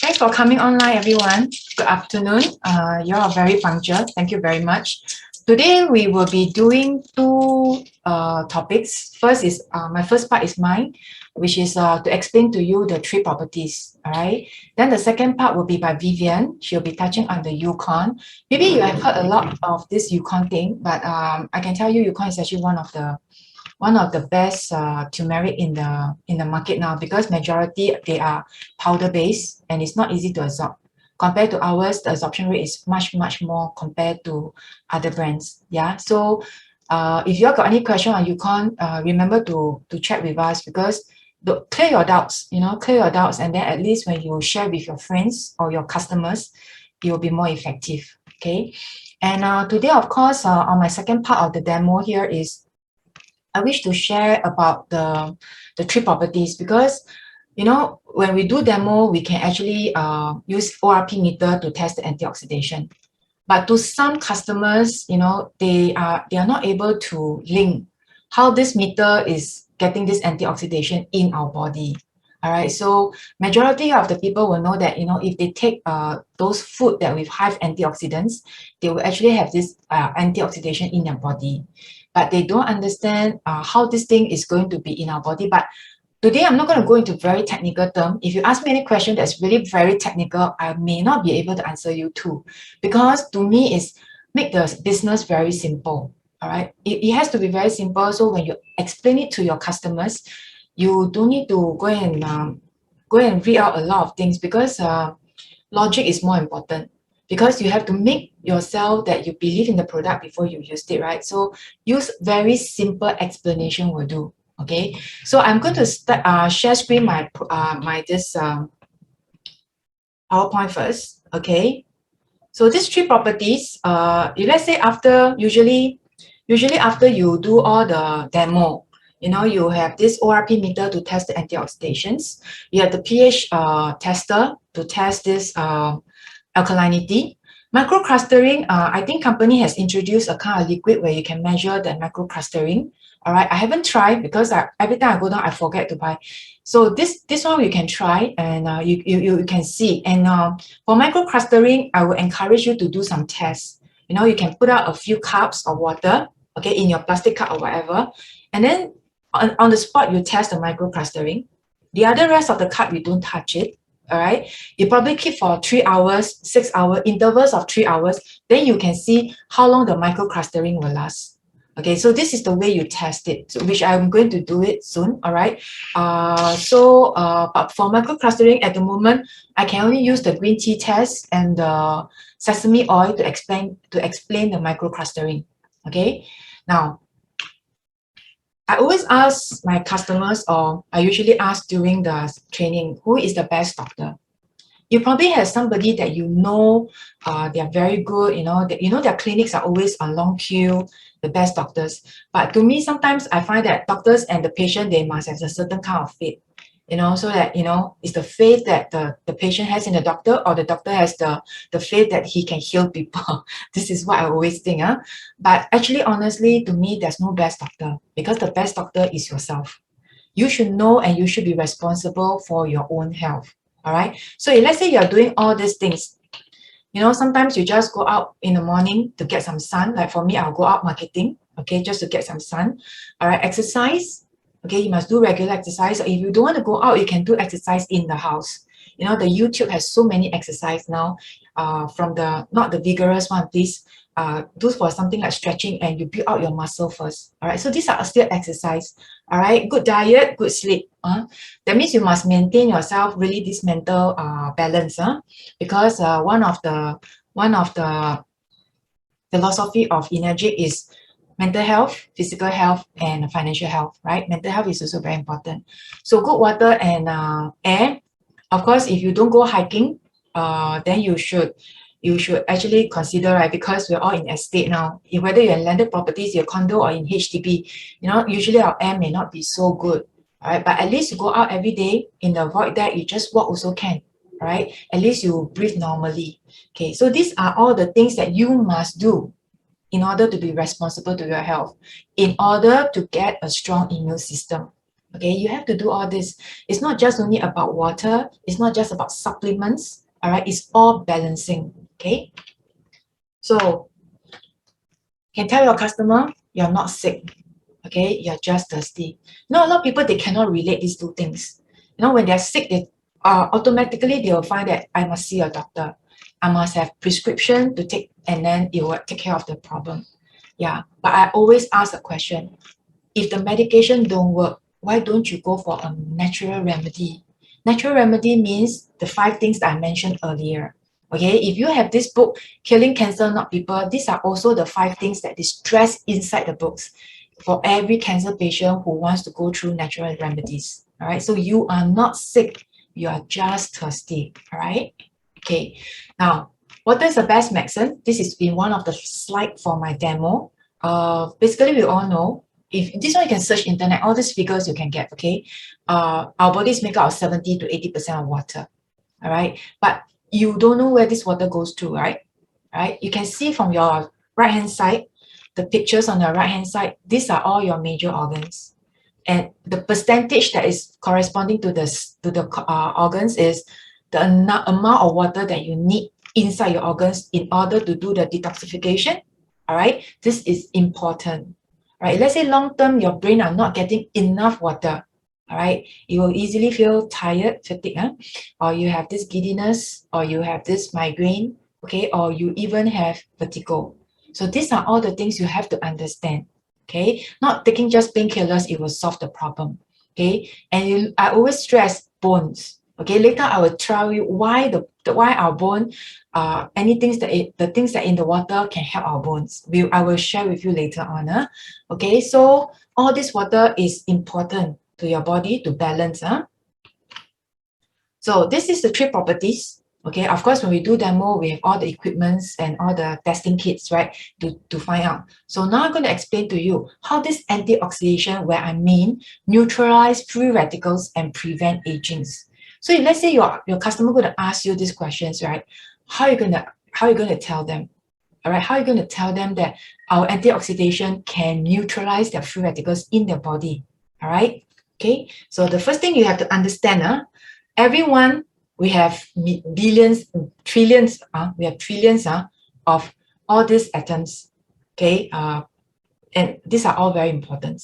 Thanks for coming online, everyone. Good afternoon. You are very punctual. Thank you very much. Today, we will be doing two topics. First is, my first part is mine, which is to explain to you the three properties, all right? Then the second part will be by Vivian. She'll be touching on the Uconn. Maybe you have heard a lot of this Uconn thing, but I can tell you Uconn is actually one of the best turmeric in the market now, because majority they are powder based and it's not easy to absorb. Compared to ours, the absorption rate is much more compared to other brands. Yeah. So if you have got any question on Uconn, remember to check with us, because clear your doubts, clear your doubts, and then at least when you share with your friends or your customers, it will be more effective. Okay. And today, of course, on my second part of the demo here is I wish to share about the three properties, because when we do demo, we can actually use ORP meter to test the antioxidation. But to some customers, they are not able to link how this meter is getting this antioxidation in our body. All right, so majority of the people will know that if they take those food that with high antioxidants, they will actually have this antioxidation in their body. But they don't understand how this thing is going to be in our body. But today, I'm not going to go into very technical term. If you ask me any question that's really very technical, I may not be able to answer you too. Because to me, it's make the business very simple. All right. It has to be very simple. So when you explain it to your customers, you don't need to go and read out a lot of things, because logic is more important. Because you have to make yourself that you believe in the product before you use it, right? So use very simple explanation will do. Okay, so I'm going to start share screen my PowerPoint first. Okay, so these three properties, let's say usually after you do all the demo, you have this ORP meter to test the antioxidants. You have the pH tester to test this alkalinity. Micro-clustering, I think company has introduced a kind of liquid where you can measure the micro-clustering. All right, I haven't tried, because every time I go down, I forget to buy. So this one you can try, and you can see. And for micro-clustering, I will encourage you to do some tests. You can put out a few cups of water, okay, in your plastic cup or whatever, and then on the spot you test the micro-clustering. The other rest of the cup, you don't touch it. All right, you probably keep for 3 hours, 6 hour intervals of 3 hours. Then you can see how long the micro-clustering will last. Okay, so this is the way you test it, so which I'm going to do it soon. All right. But for micro-clustering at the moment, I can only use the green tea test and the sesame oil to explain the micro-clustering. Okay. Now, I always ask my customers, or I usually ask during the training, who is the best doctor? You probably have somebody that they are very good, their clinics are always on long queue, the best doctors. But to me, sometimes I find that doctors and the patient, they must have a certain kind of faith, so that, it's the faith that the patient has in the doctor, or the doctor has the faith that he can heal people. This is what I always think. But actually, honestly, to me, there's no best doctor, because the best doctor is yourself. You should know and you should be responsible for your own health. All right. So let's say you're doing all these things. Sometimes you just go out in the morning to get some sun. Like for me, I'll go out marketing, okay, just to get some sun. All right. Exercise. Okay, you must do regular exercise. If you don't want to go out, you can do exercise in the house. The YouTube has so many exercise now. From not the vigorous one, please. Do for something like stretching, and you build out your muscle first. All right. So these are still exercise. All right. Good diet, good sleep. That means you must maintain yourself really this mental balance. Because one of the philosophy of Enagic is mental health, physical health, and financial health, right? Mental health is also very important. So good water and air. Of course, if you don't go hiking, then you should actually consider, right? Because we're all in estate now. Whether you're in landed properties, your condo, or in HDB, usually our air may not be so good, right? But at least you go out every day in the void deck, you just walk also can, right? At least you breathe normally. Okay, so these are all the things that you must do in order to be responsible to your health, in order to get a strong immune system. Okay, you have to do all this. It's not just only about water. It's not just about supplements. All right, it's all balancing. Okay, so you can tell your customer you're not sick. Okay, you're just thirsty. Now, a lot of people, they cannot relate these two things. You know, when they're sick, they automatically they will find that I must see a doctor. I must have prescription to take, and then it will take care of the problem. Yeah, but I always ask a question. If the medication don't work, why don't you go for a natural remedy? Natural remedy means the 5 things that I mentioned earlier. Okay, if you have this book, Killing Cancer Not People, these are also the 5 things that is stressed inside the books for every cancer patient who wants to go through natural remedies. All right, so you are not sick, you are just thirsty. All right, okay. Now, what is the best medicine? This is in one of the slides for my demo. Basically, we all know, if this one you can search internet, all these figures you can get, okay? Our body is made up of 70 to 80% of water, all right? But you don't know where this water goes to, right? Right? You can see from your right-hand side, the pictures on the right-hand side, these are all your major organs. And the percentage that is corresponding to the organs is the amount of water that you need inside your organs in order to do the detoxification. All right, this is important. All right, let's say long term your brain are not getting enough water. All right, you will easily feel tired, fatigue, or you have this giddiness, or you have this migraine, okay, or you even have vertigo. So these are all the things you have to understand. Okay, not taking just painkillers, it will solve the problem. Okay, and I always stress bones. Okay, later I will tell you why why our bone, the things that in the water can help our bones. I will share with you later on. Okay, so all this water is important to your body to balance. So this is the 3 properties. Okay, of course, when we do demo, we have all the equipments and all the testing kits, right, to find out. So now I'm going to explain to you how this anti-oxidation, where I mean neutralize free radicals and prevent aging. So if let's say your customer going to ask you these questions, right, how are you going to tell them? All right, how are you going to tell them that our antioxidation can neutralize their free radicals in their body? All right, okay. So the first thing you have to understand, everyone, we have billions, trillions, we have trillions of all these atoms, okay? And these are all very important,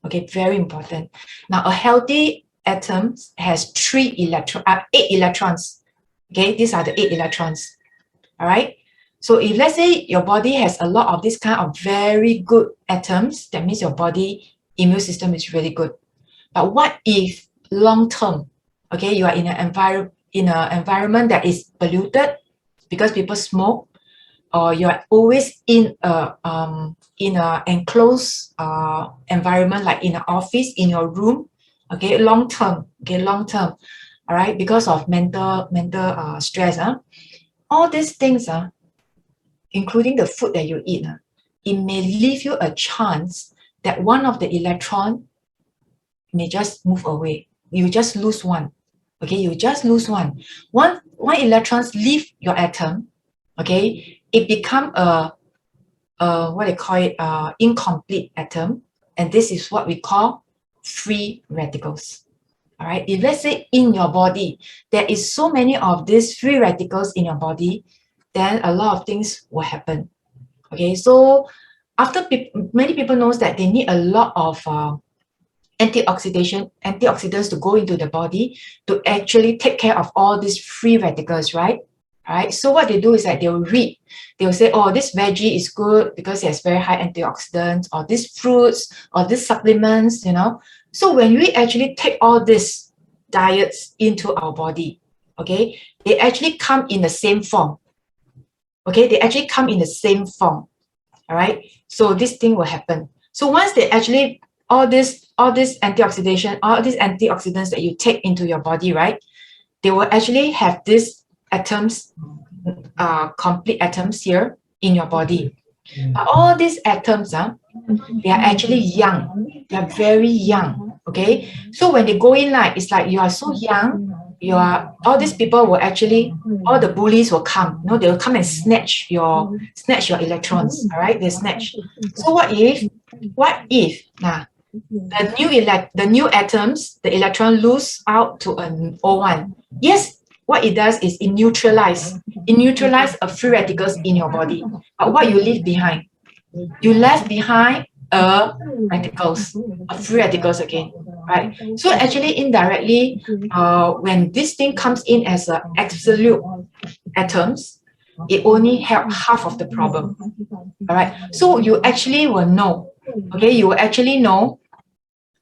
okay? Very important. Now, a healthy atom has 8 electrons, okay? These are the 8 electrons, all right? So if let's say your body has a lot of this kind of very good atoms, that means your body immune system is really good. But what if long term, okay, you are in an environment that is polluted because people smoke, or you are always in a enclosed environment, like in an office, in your room, okay, long term, all right, because of mental stress, all these things, including the food that you eat, it may leave you a chance that one of the electron may just move away. You just lose one. Okay, you just lose one. One electrons leave your atom. Okay, it become what they call it, incomplete atom, and this is what we call free radicals. All right, if let's say in your body there is so many of these free radicals in your body, then a lot of things will happen. Okay, so after many people knows that they need a lot of antioxidants to go into the body to actually take care of all these free radicals, right? All right. So what they do is that they will read. They will say, oh, this veggie is good because it has very high antioxidants, or these fruits, or these supplements, you know. So when we actually take all these diets into our body, okay, they actually come in the same form. Okay, they actually come in the same form. All right. So this thing will happen. So once they actually all this antioxidation, all these antioxidants that you take into your body, right? They will actually have these atoms, complete atoms here in your body. But all these atoms, they are actually young. They are very young. Okay. So when they go in, like it's like you are so young, all these people will actually, all the bullies will come. You know, they will come and snatch your electrons. All right, they snatch. So what if the new atoms, the electron lose out to an O1. Yes, what it does is it neutralizes a free radicals in your body. But what you leave behind? You left behind a free radicals again, right? So actually indirectly, when this thing comes in as an absolute atoms, it only help half of the problem. All right. So you actually will know, okay, you will actually know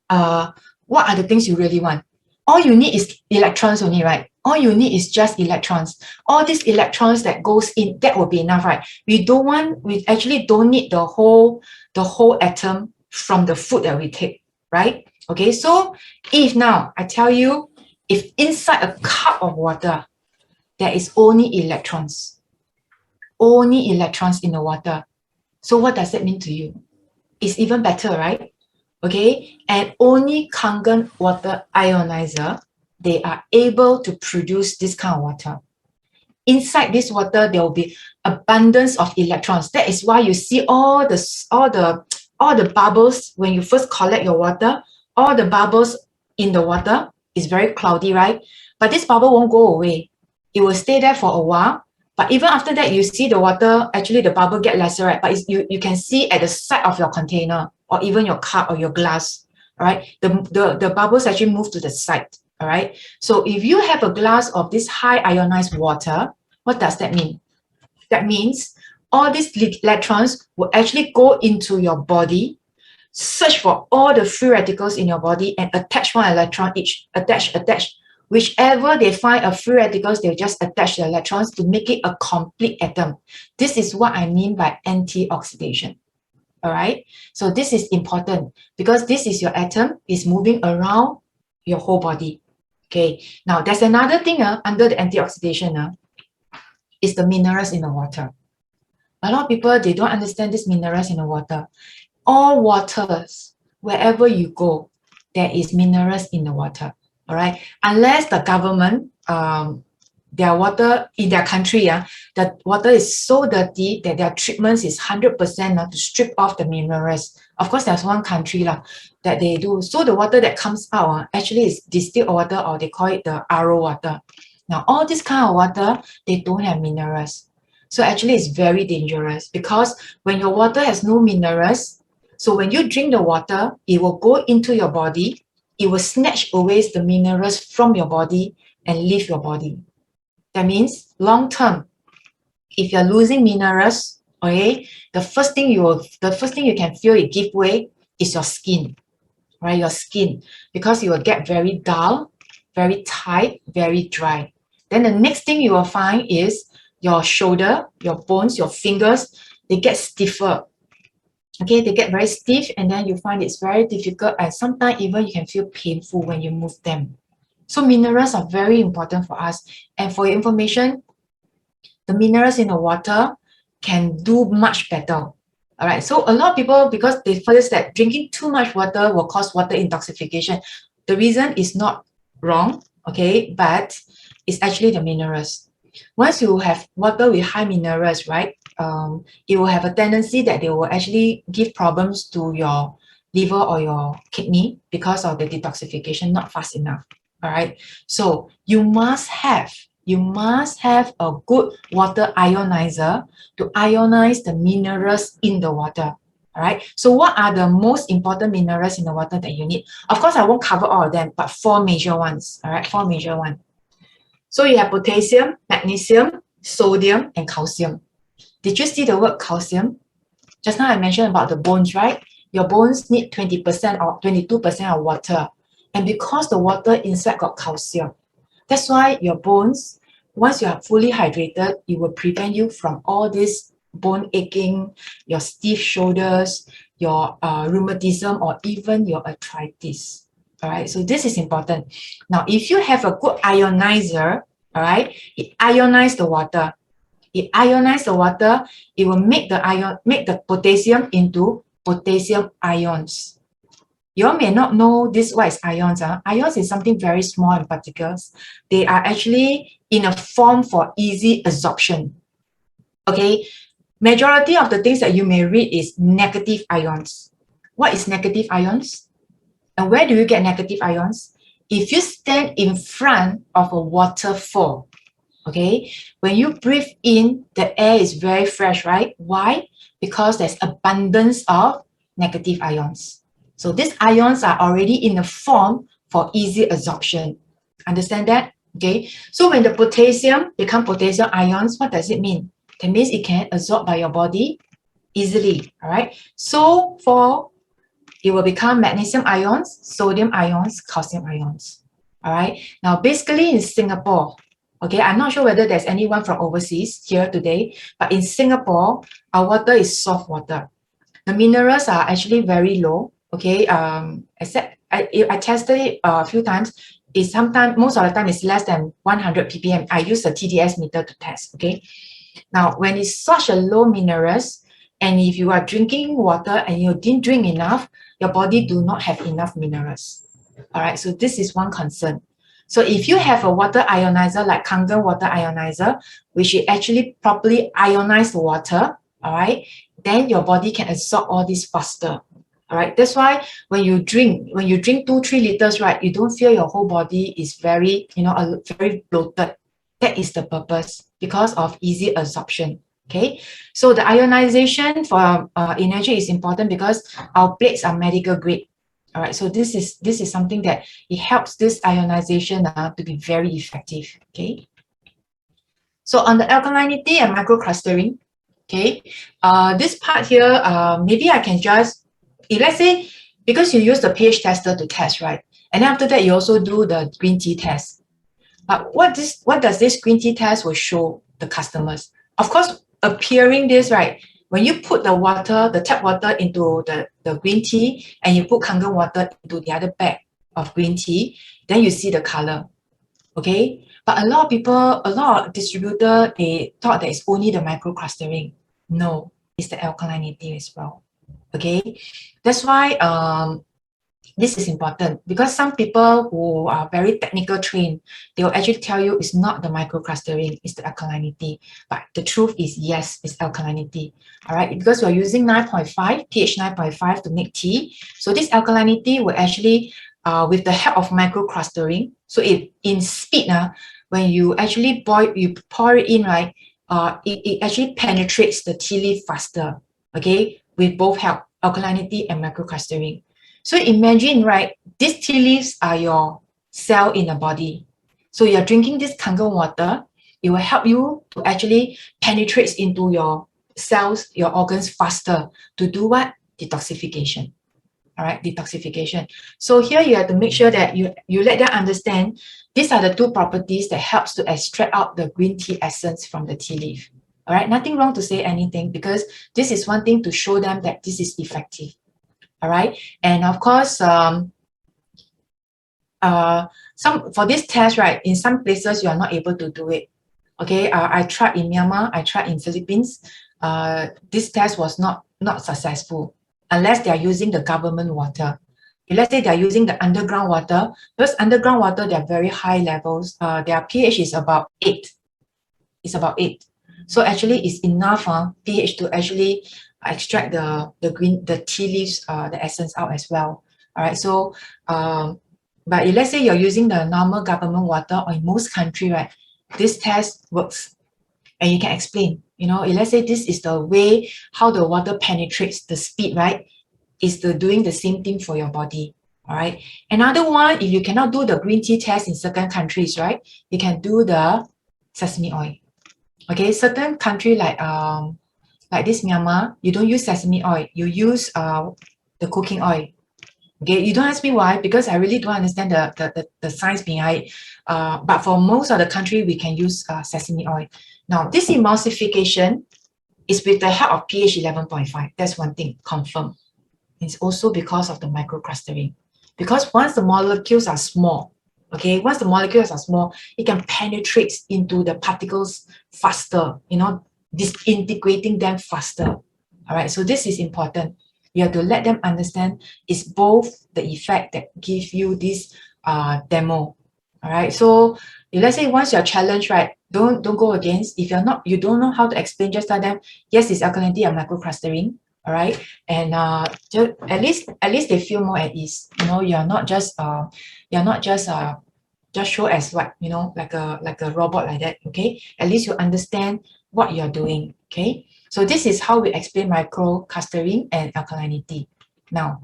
what are the things you really want. All you need is electrons only, right? All you need is just electrons. All these electrons that goes in, that will be enough, right? We actually don't need the whole atom from the food that we take, right? Okay, so if now I tell you, if inside a cup of water, there is only electrons in the water. So what does that mean to you? It's even better, right? Okay, and only Kangen water ionizer, they are able to produce this kind of water. Inside this water, there will be abundance of electrons. That is why you see all the bubbles when you first collect your water. All the bubbles in the water is very cloudy, right? But this bubble won't go away. It will stay there for a while. But even after that, you see the water, actually the bubble get lesser, right? But you can see at the side of your container or even your cup or your glass, all right? The bubbles actually move to the side, all right? So if you have a glass of this high ionized water, what does that mean? That means all these electrons will actually go into your body, search for all the free radicals in your body and attach one electron each, attach. Whichever they find a free radicals, they'll just attach the electrons to make it a complete atom. This is what I mean by anti-oxidation. All right. So this is important because this is your atom is moving around your whole body. Okay. Now there's another thing under the antioxidation is the minerals in the water. A lot of people, they don't understand these minerals in the water. All waters, wherever you go, there is minerals in the water. All right. Unless the government, their water in their country, the water is so dirty that their treatments is 100% to strip off the minerals. Of course, there's one country that they do. So the water that comes out actually is distilled water, or they call it the RO water. Now, all this kind of water, they don't have minerals. So actually, it's very dangerous because when your water has no minerals, so when you drink the water, it will go into your body. It will snatch away the minerals from your body and leave your body. That means long term, if you're losing minerals, okay, the first thing you can feel it give way is your skin, right? Your skin, because you will get very dull, very tight, very dry. Then the next thing you will find is your shoulder, your bones, your fingers, they get stiffer. Okay, they get very stiff, and then you find it's very difficult, and sometimes even you can feel painful when you move them. So minerals are very important for us. And for your information, the minerals in the water can do much better. All right, so a lot of people, because they feel that drinking too much water will cause water intoxication. The reason is not wrong, okay, but it's actually the minerals. Once you have water with high minerals, right, it will have a tendency that they will actually give problems to your liver or your kidney because of the detoxification not fast enough. All right, so you must have a good water ionizer to ionize the minerals in the water. All right, so what are the most important minerals in the water that you need? Of course, I won't cover all of them, but 4 major ones. All right, 4 major ones. So you have potassium, magnesium, sodium, and calcium. Did you see the word calcium? Just now I mentioned about the bones, right? Your bones need 20% or 22% of water. And because the water inside got calcium, that's why your bones, once you are fully hydrated, it will prevent you from all this bone aching, your stiff shoulders, your rheumatism, or even your arthritis. All right, so this is important. Now, if you have a good ionizer, all right, it ionizes the water. It ionizes the water. It will make the potassium into potassium ions. You all may not know this what is ions. Ions is something very small in particles. They are actually in a form for easy absorption. Okay, majority of the things that you may read is negative ions. What is negative ions? And where do you get negative ions? If you stand in front of a waterfall, okay, when you breathe in, the air is very fresh, right? Why? Because there's abundance of negative ions. So these ions are already in a form for easy absorption. Understand that? Okay. So when the potassium become potassium ions, what does it mean? That means it can absorb by your body easily. All right. So it will become magnesium ions, sodium ions, calcium ions. All right. Now, basically in Singapore, okay, I'm not sure whether there's anyone from overseas here today, but in Singapore, our water is soft water. The minerals are actually very low. Okay. Except I tested it a few times. It's sometimes, most of the time, it's less than 100 ppm. I use the TDS meter to test. Okay. Now, when it's such a low minerals, and if you are drinking water and you didn't drink enough, your body do not have enough minerals. All right, so this is one concern. So if you have a water ionizer like Kangen Water Ionizer, which it actually properly ionize the water, all right, then your body can absorb all this faster. All right, that's why when you drink 2-3 liters, right, you don't feel your whole body is very, very bloated. That is the purpose, because of easy absorption. Okay, so the ionization for Enagic is important because our plates are medical grade. All right, so this is something that it helps this ionization to be very effective. Okay, so on the alkalinity and microclustering, okay, this part here, maybe I can just, if let's say, because you use the pH tester to test, right, and then after that you also do the green tea test. But what does this green tea test will show the customers? Of course, appearing this, right, when you put the water, the tap water into the green tea and you put Kangen water into the other bag of green tea, then you see the color, okay? But a lot of people, a lot of distributor, they thought that it's only the microclustering. No, it's the alkalinity as well, okay? That's why this is important, because some people who are very technical trained, they will actually tell you it's not the microclustering, it's the alkalinity. But the truth is, yes, it's alkalinity. All right, because we're using 9.5, pH 9.5 to make tea. So this alkalinity will actually, with the help of microclustering, so in speed, when you actually you pour it in, right, it actually penetrates the tea leaf faster, okay, with both help, alkalinity and microclustering. So imagine, right, these tea leaves are your cell in the body. So you're drinking this Kangen water, it will help you to actually penetrate into your cells, your organs faster to do what? Detoxification. All right, detoxification. So here you have to make sure that you let them understand these are the two properties that helps to extract out the green tea essence from the tea leaf. All right, nothing wrong to say anything, because this is one thing to show them that this is effective. All right, and of course, some for this test, right, in some places you are not able to do it. Okay, I tried in Myanmar, I tried in Philippines. This test was not successful unless they are using the government water. If let's say they are using the underground water, because underground water, they are very high levels. Their pH is about 8. It's about 8. So actually, it's enough pH to actually extract the tea leaves, the essence out as well. All right. So, but if let's say you're using the normal government water, or in most country, right, this test works, and you can explain. If let's say this is the way how the water penetrates, the speed, right, is doing the same thing for your body. All right. Another one, if you cannot do the green tea test in certain countries, right, you can do the sesame oil. Okay, certain country like this Myanmar, you don't use sesame oil, you use the cooking oil. Okay, you don't ask me why, because I really don't understand the science behind it. But for most of the country, we can use sesame oil. Now, this emulsification is with the help of pH 11.5. That's one thing, confirmed. It's also because of the microclustering. Because once the molecules are small, okay, once the molecules are small, it can penetrate into the particles faster, disintegrating them faster. All right, so this is important. You have to let them understand it's both the effect that gives you this demo. All right, so if let's say once you're challenged, right, don't go against. If you don't know how to explain, just tell them, yes, it's alkalinity and microclustering. all right? And just at least they feel more at ease. You know, you're not just just show as what, you know, like a robot like that. Okay, at least you understand what you're doing. Okay, so this is how we explain micro-clustering and alkalinity. Now,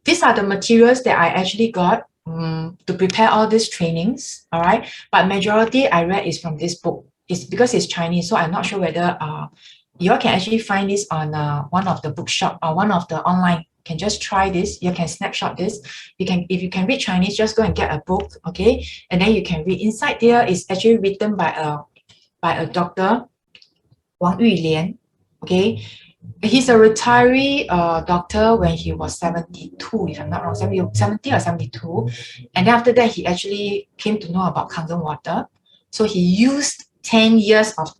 these are the materials that I actually got to prepare all these trainings, all right? But majority I read is from this book. It's because it's Chinese, so I'm not sure whether you all can actually find this on one of the bookshop or one of the online. You can just try this. You can snapshot this. You can, if you can read Chinese, just go and get a book, okay? And then you can read. Inside there is actually written by a doctor, Wang Yulian, okay? He's a retiree doctor when he was 72, if I'm not wrong, 70 or 72. And then after that, he actually came to know about Kangen Water. So he used 10 years of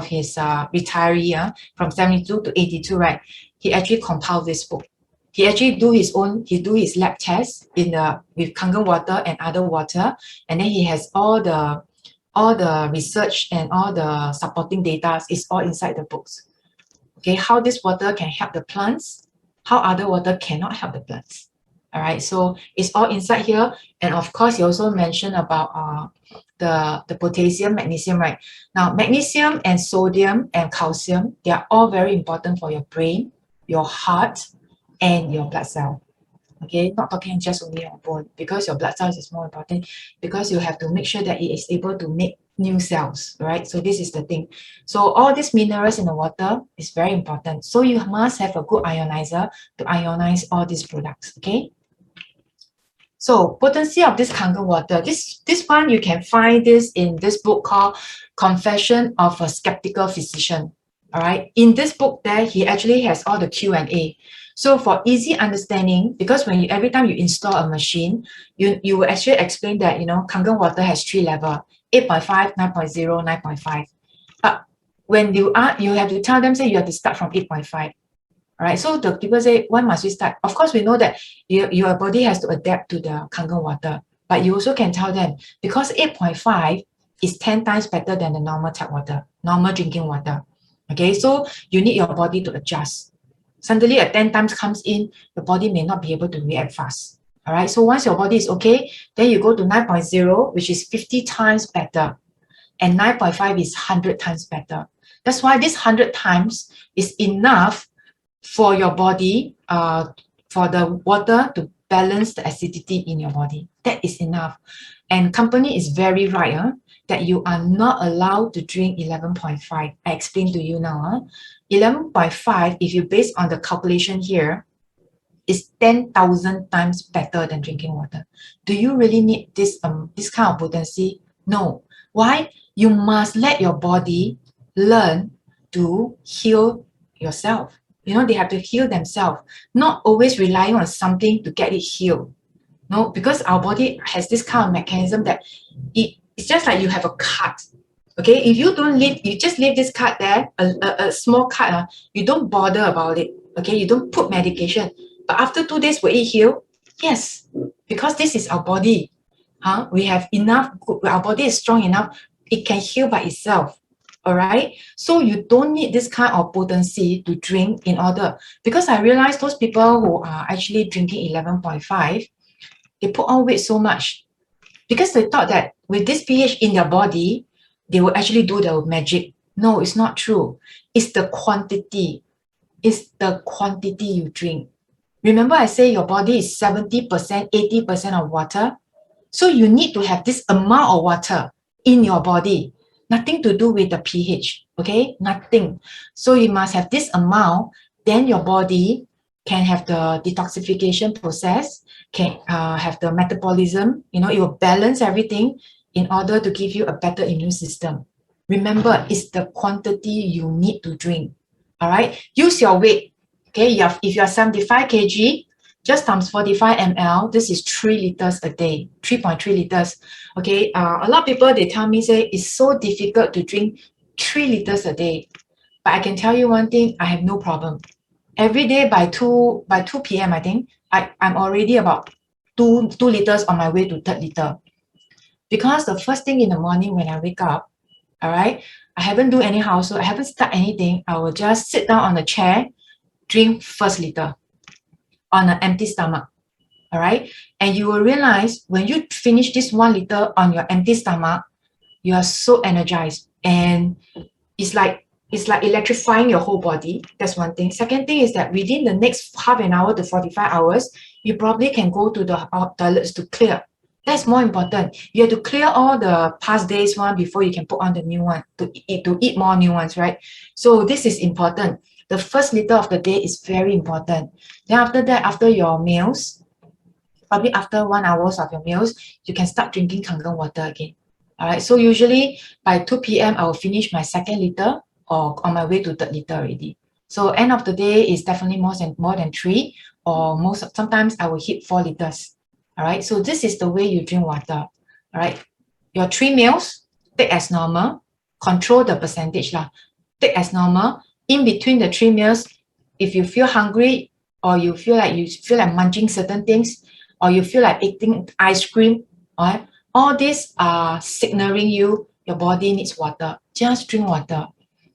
his retiree from 72 to 82, right? He actually compiled this book. He actually do his lab tests with Kangen Water and other water. And then he has all the research and all the supporting data is all inside the books. Okay, how this water can help the plants, how other water cannot help the plants. All right, so it's all inside here. And of course, you also mentioned about the potassium, magnesium, right? Now, magnesium and sodium and calcium, they are all very important for your brain, your heart, and your blood cell. Okay, not talking just only your bone, because your blood cells is more important, because you have to make sure that it is able to make new cells, right? So this is the thing. So all these minerals in the water is very important. So you must have a good ionizer to ionize all these products, okay? So potency of this Kangen water, this one you can find this in this book called Confession of a Skeptical Physician. All right, in this book there, he actually has all the Q&A. So for easy understanding, because when every time you install a machine, you will actually explain that, you know, Kangen water has 3 levels, 8.5, 9.0, 9.5. But when you have to tell them, say you have to start from 8.5. All right, so the people say, why must we start? Of course, we know that your body has to adapt to the Kangen water, but you also can tell them, because 8.5 is 10 times better than the normal tap water, normal drinking water. Okay, so you need your body to adjust. Suddenly a 10 times comes in, your body may not be able to react fast. All right, so once your body is okay, then you go to 9.0, which is 50 times better. And 9.5 is 100 times better. That's why this 100 times is enough for your body, for the water to balance the acidity in your body. That is enough. And company is very right, that you are not allowed to drink 11.5. I explain to you now. 11.5, if you base on the calculation here, is 10,000 times better than drinking water. Do you really need this kind of potency? No. Why? You must let your body learn to heal yourself. You know, they have to heal themselves, not always relying on something to get it healed. No, because our body has this kind of mechanism that it's just like you have a cut. Okay, if you don't leave, you just leave this cut there, a small cut, you don't bother about it. Okay, you don't put medication. But after 2 days, will it heal? Yes, because this is our body. We have enough, our body is strong enough, it can heal by itself. All right, so you don't need this kind of potency to drink in order, because I realize those people who are actually drinking 11.5, they put on weight so much because they thought that with this pH in their body, they will actually do the magic. No, it's not true. It's the quantity. It's the quantity you drink. Remember I say your body is 70%, 80% of water. So you need to have this amount of water in your body. Nothing to do with the pH, okay? Nothing. So you must have this amount, then your body can have the detoxification process, can have the metabolism, you know, it will balance everything in order to give you a better immune system. Remember, it's the quantity you need to drink, all right? Use your weight, okay? If you're 75 kg, just times 45 ml, this is 3 liters a day, 3.3 liters. Okay, a lot of people, they tell me, say, it's so difficult to drink 3 liters a day. But I can tell you one thing, I have no problem. Every day by 2 p.m., I think, I'm already about 2 liters on my way to 3rd liter. Because the first thing in the morning when I wake up, all right, I haven't do any housework, I haven't started anything, I will just sit down on the chair, drink first liter on an empty stomach. All right. And you will realize when you finish this 1 liter on your empty stomach, you are so energized, and it's like electrifying your whole body. That's one thing. Second thing is that within the next half an hour to 45 hours, you probably can go to the toilets to clear. That's more important. You have to clear all the past days one before you can put on the new one to eat more new ones, right? So this is important. The first liter of the day is very important. Then after that, after your meals, probably after 1 hour of your meals, you can start drinking Kangen water again. All right. So usually by 2 p.m. I will finish my 2nd liter or on my way to 3rd liter already. So end of the day is definitely more than 3, or sometimes I will hit 4 liters. All right. So this is the way you drink water. All right. Your 3 meals, take as normal. Control the percentage lah. Take as normal. In between the 3 meals, if you feel hungry or you feel like munching certain things, or you feel like eating ice cream, right? All these are signaling you your body needs water. Just drink water.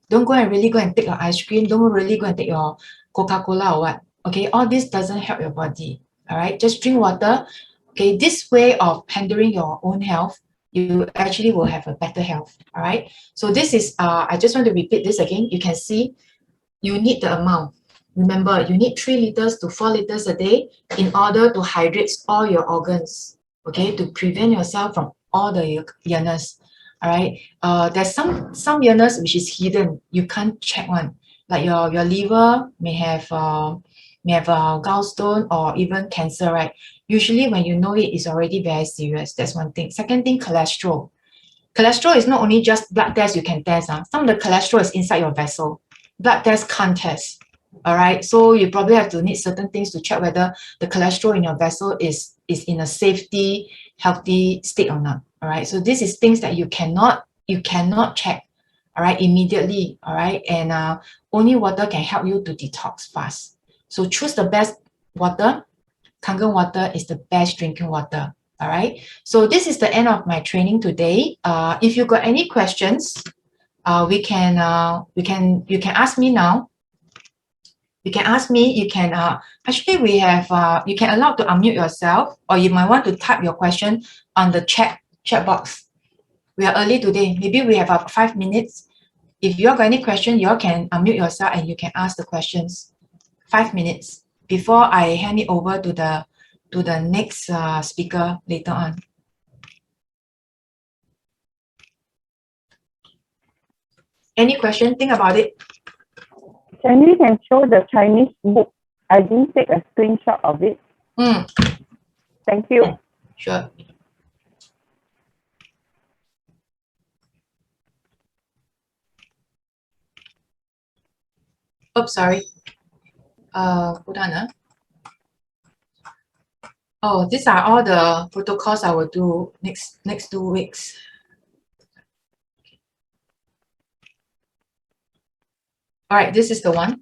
Don't go and really go and take your ice cream. Don't really go and take your Coca-Cola or what. Okay, all this doesn't help your body. All right, just drink water. Okay, this way of handling your own health, you actually will have a better health. All right, so this is I just want to repeat this again. You can see you need the amount. Remember, you need 3 liters to 4 liters a day in order to hydrate all your organs, okay, to prevent yourself from all the illness. All right. There's some illness which is hidden. You can't check one. Like your liver may have gallstone or even cancer, right? Usually when you know it, it's already very serious. That's one thing. Second thing, cholesterol. Cholesterol is not only just blood test you can test. Some of the cholesterol is inside your vessel. Blood test can't test. All right, so you probably have to need certain things to check whether the cholesterol in your vessel is in a safety, healthy state or not. All right, so this is things that you cannot check, all right, immediately. All right, and only water can help you to detox fast. So choose the best water. Kangen water is the best drinking water. All right, so this is the end of my training today. If you got any questions, you can ask me now. You can ask me. You can actually we have you can allow to unmute yourself, or you might want to type your question on the chat box. We are early today. Maybe we have 5 minutes. If you got any question, you all can unmute yourself and you can ask the questions. 5 minutes before I hand it over to the next speaker later on. Any question? Think about it. Can show the Chinese book? I didn't take a screenshot of it. Thank you. Sure. Oops, sorry. Hold on. Oh, these are all the protocols I will do next 2 weeks. All right, this is the one.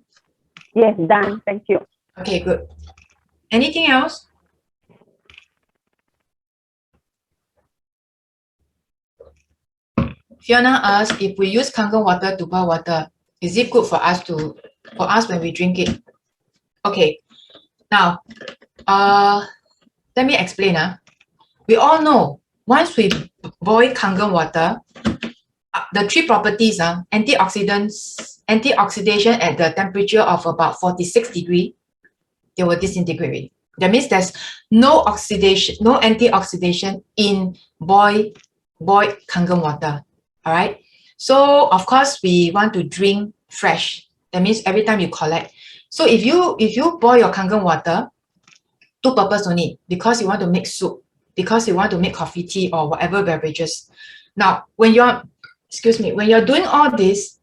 Yes, done. Thank you. Okay, good. Anything else? Fiona asked if we use Kangen water to boil water, is it good for us when we drink it? Okay. Now, let me explain. We all know once we boil Kangen water, the 3 properties, anti-oxidation at the temperature of about 46 degrees, they will disintegrate. That means there's no oxidation, no anti-oxidation in boiled Kangen water. All right. So of course we want to drink fresh. That means every time you collect. So if you boil your Kangen water, 2 purposes only, because you want to make soup, because you want to make coffee, tea, or whatever beverages. Now, when you're doing all this,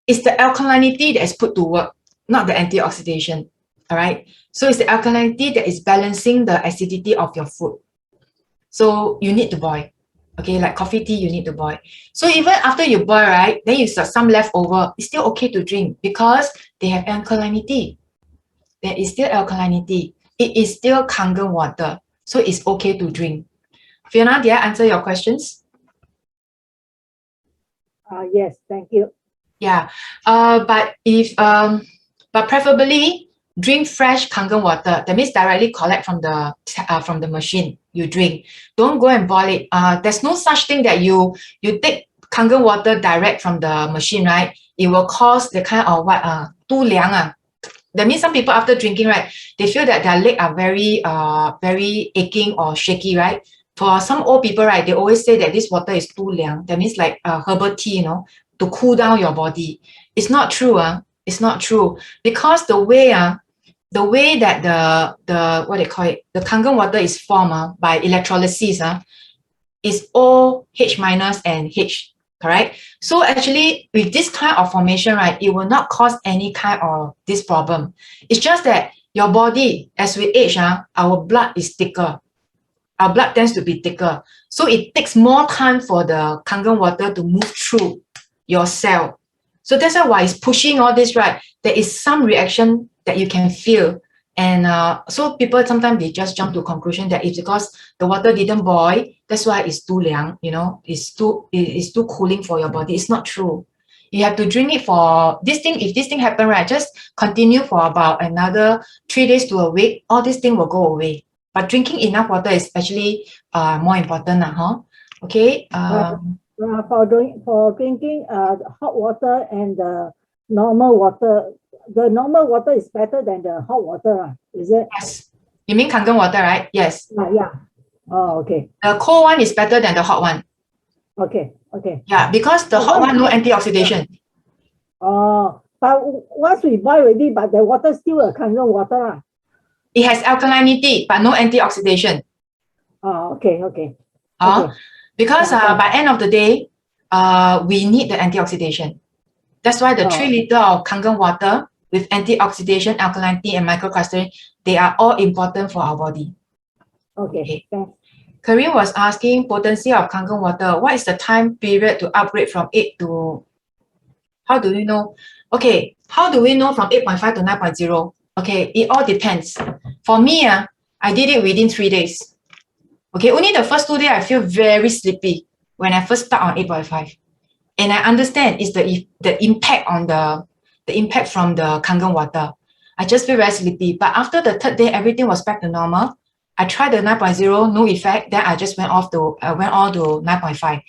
it's the alkalinity that is put to work, not the antioxidation. All right. So it's the alkalinity that is balancing the acidity of your food. So you need to boil. Okay, like coffee, tea, you need to boil. So even after you boil, right, then you start some leftover, it's still okay to drink because they have alkalinity. There is still alkalinity. It is still Kangen water. So it's okay to drink. Fiona, did I answer your questions? Yes, thank you. Yeah. But if But preferably drink fresh Kangen water. That means directly collect from the machine you drink. Don't go and boil it. There's no such thing that you take Kangen water direct from the machine, right? It will cause the kind of what 肚凉 That means some people after drinking, right, they feel that their leg are very aching or shaky, right? For some old people, right, they always say that this water is too liang. That means like herbal tea, to cool down your body. It's not true, It's not true because the way that the what they call it, the Kangen water is formed by electrolysis, is O H minus and H, correct? So actually, with this kind of formation, right, it will not cause any kind of this problem. It's just that your body, as we age, our blood is thicker. Our blood tends to be thicker. So it takes more time for the Kangen water to move through your cell. So that's why it's pushing all this, right? There is some reaction that you can feel. And so people sometimes they just jump to conclusion that it's because the water didn't boil, that's why it's too liang, it's too cooling for your body. It's not true. You have to drink it for this thing. If this thing happen, right, just continue for about another 3 days to a week. All this thing will go away. But drinking enough water is actually more important, Okay. For drinking hot water and the normal water, the normal water is better than the hot water, is it? Yes. You mean Kangen water, right? Yes. Yeah. Oh, okay. The cold one is better than the hot one. Okay. Yeah, because the hot one no antioxidation. Oh, but once we boil already, but the water still a Kangen water. It has alkalinity, but no antioxidation. Oh, okay. Because by end of the day, we need the antioxidation. That's why the 3 liter of Kangen water with antioxidation, alkalinity, and micro-clustering, they are all important for our body. Okay. Thanks. Karim was asking potency of Kangen water. What is the time period to upgrade from 8 to... How do we know? Okay, how do we know from 8.5 to 9.0? Okay, it all depends. For me, I did it within 3 days. Okay, only the first 2 days I feel very sleepy when I first start on 8.5. And I understand it's the impact on the impact from the Kangen water. I just feel very sleepy. But after the 3rd day, everything was back to normal. I tried the 9.0, no effect. Then I just went on to 9.5.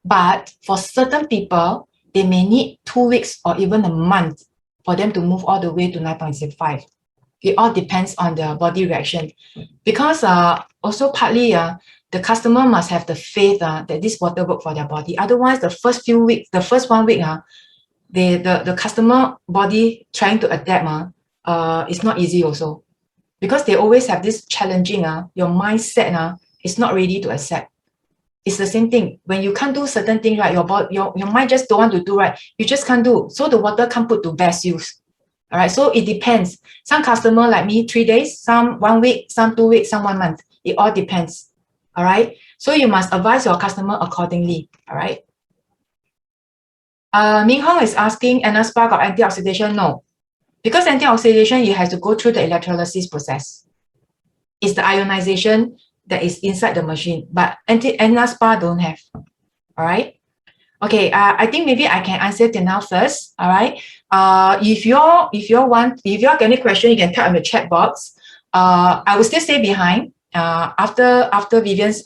But for certain people, they may need 2 weeks or even a month for them to move all the way to 9.5. It all depends on the body reaction. Because also partly the customer must have the faith that this water work for their body. Otherwise, the first 1 week, the customer body trying to adapt, it's not easy also. Because they always have this challenging, your mindset is not ready to accept. It's the same thing. When you can't do certain things, right, your mind just don't want to do, right? You just can't do. So the water can't put to best use. All right, so it depends. Some customer like me, 3 days, some 1 week, some 2 weeks, some 1 month. It all depends. All right, so you must advise your customer accordingly. All right. Ming Hong is asking, another spark of antioxidation? No, because antioxidation, you have to go through the electrolysis process. It's the ionization that is inside the machine, but anti-spa don't have. All right. Okay, I think maybe I can answer it now first. All right. If you have any question, you can type in the chat box. I will still stay behind. After Vivian's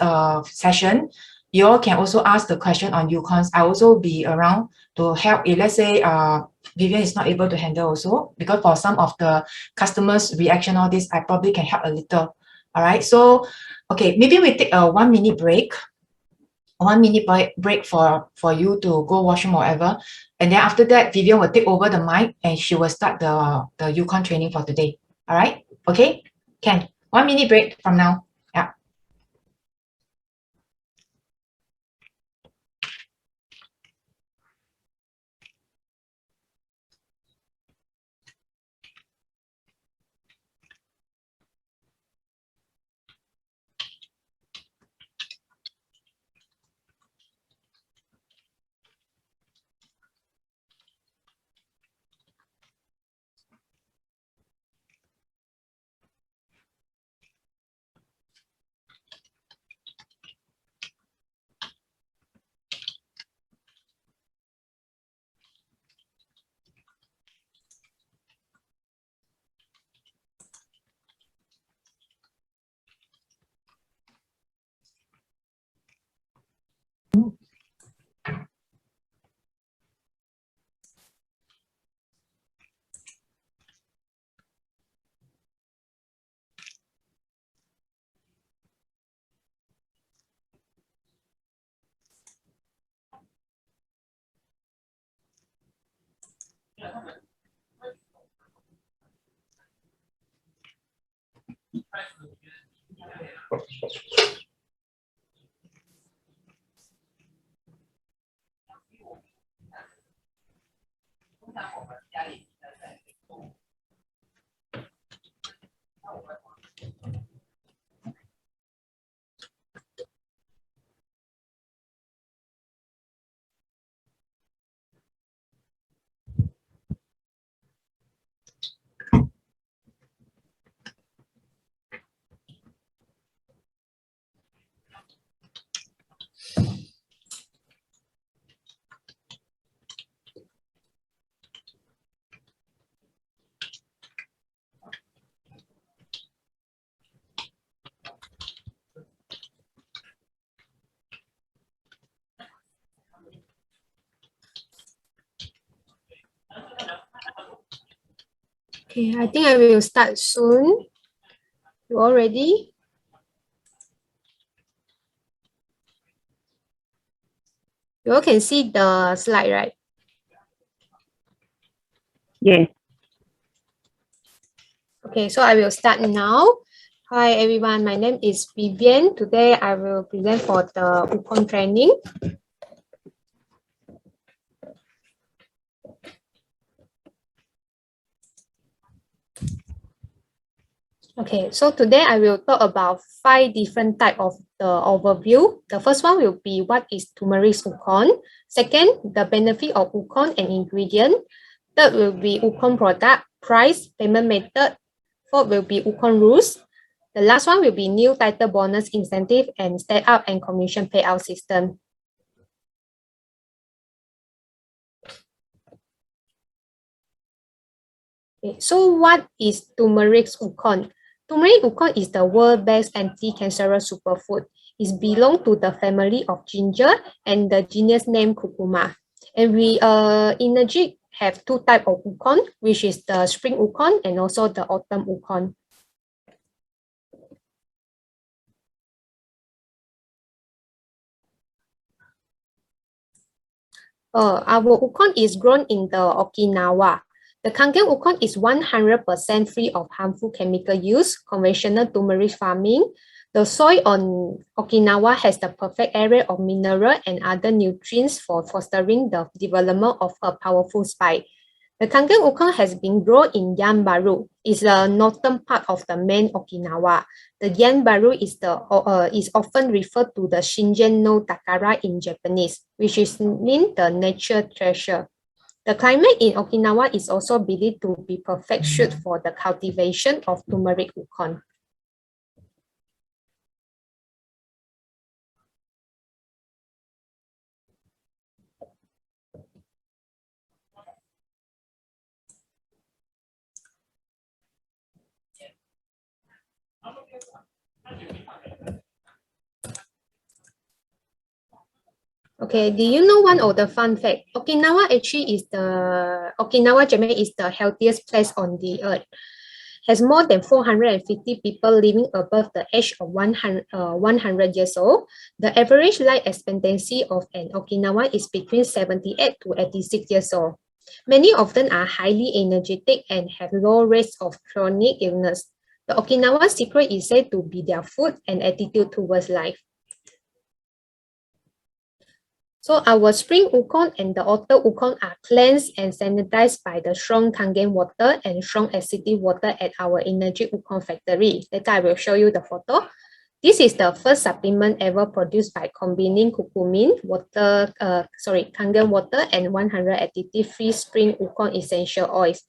session, you all can also ask the question on Uconns. I will also be around to help. If let's say Vivian is not able to handle also, because for some of the customers' reaction, all this, I probably can help a little. All right. So, okay, maybe we take a 1 minute break. 1 minute break for you to go washroom or whatever. And then after that, Vivian will take over the mic and she will start the Uconn training for today. All right? Okay? Can. 1 minute break from now. Yeah. Okay, I think I will start soon. You all ready? You all can see the slide, right? Yes. Okay, so I will start now. Hi everyone, my name is Vivian. Today I will present for the Uconn training. Okay, so today I will talk about 5 different types of the overview. The first one will be what is turmeric Uconn. Second, the benefit of Uconn and ingredient. Third will be Uconn product, price, payment method. Fourth will be Uconn rules. The last one will be new title bonus incentive and startup and commission payout system. Okay, so what is turmeric Uconn? Turmeric Uconn is the world's best anti-cancerous superfood. It belongs to the family of ginger and the genus name curcuma. And we Enagic have 2 types of Uconn, which is the spring Uconn and also the autumn Uconn. Our Uconn is grown in the Okinawa. The Kangen Water is 100% free of harmful chemical use, conventional turmeric farming. The soil on Okinawa has the perfect area of mineral and other nutrients for fostering the development of a powerful spike. The Kangen Water has been grown in Yanbaru. It's the northern part of the main Okinawa. The Yanbaru is often referred to the Shingen no Takara in Japanese, which is mean the nature treasure. The climate in Okinawa is also believed to be perfect suit for the cultivation of turmeric Uconn. Okay, do you know one of the fun fact? Okinawa, Japan is the healthiest place on the earth. Has more than 450 people living above the age of 100 years old. The average life expectancy of an Okinawan is between 78 to 86 years old. Many of them are highly energetic and have low rates of chronic illness. The Okinawan secret is said to be their food and attitude towards life. So our spring Uconn and the autumn Uconn are cleansed and sanitized by the strong Kangen water and strong acidic water at our Enagic Uconn factory. Later I will show you the photo. This is the first supplement ever produced by combining curcumin, Kangen water and 100 additive-free spring Uconn essential oils.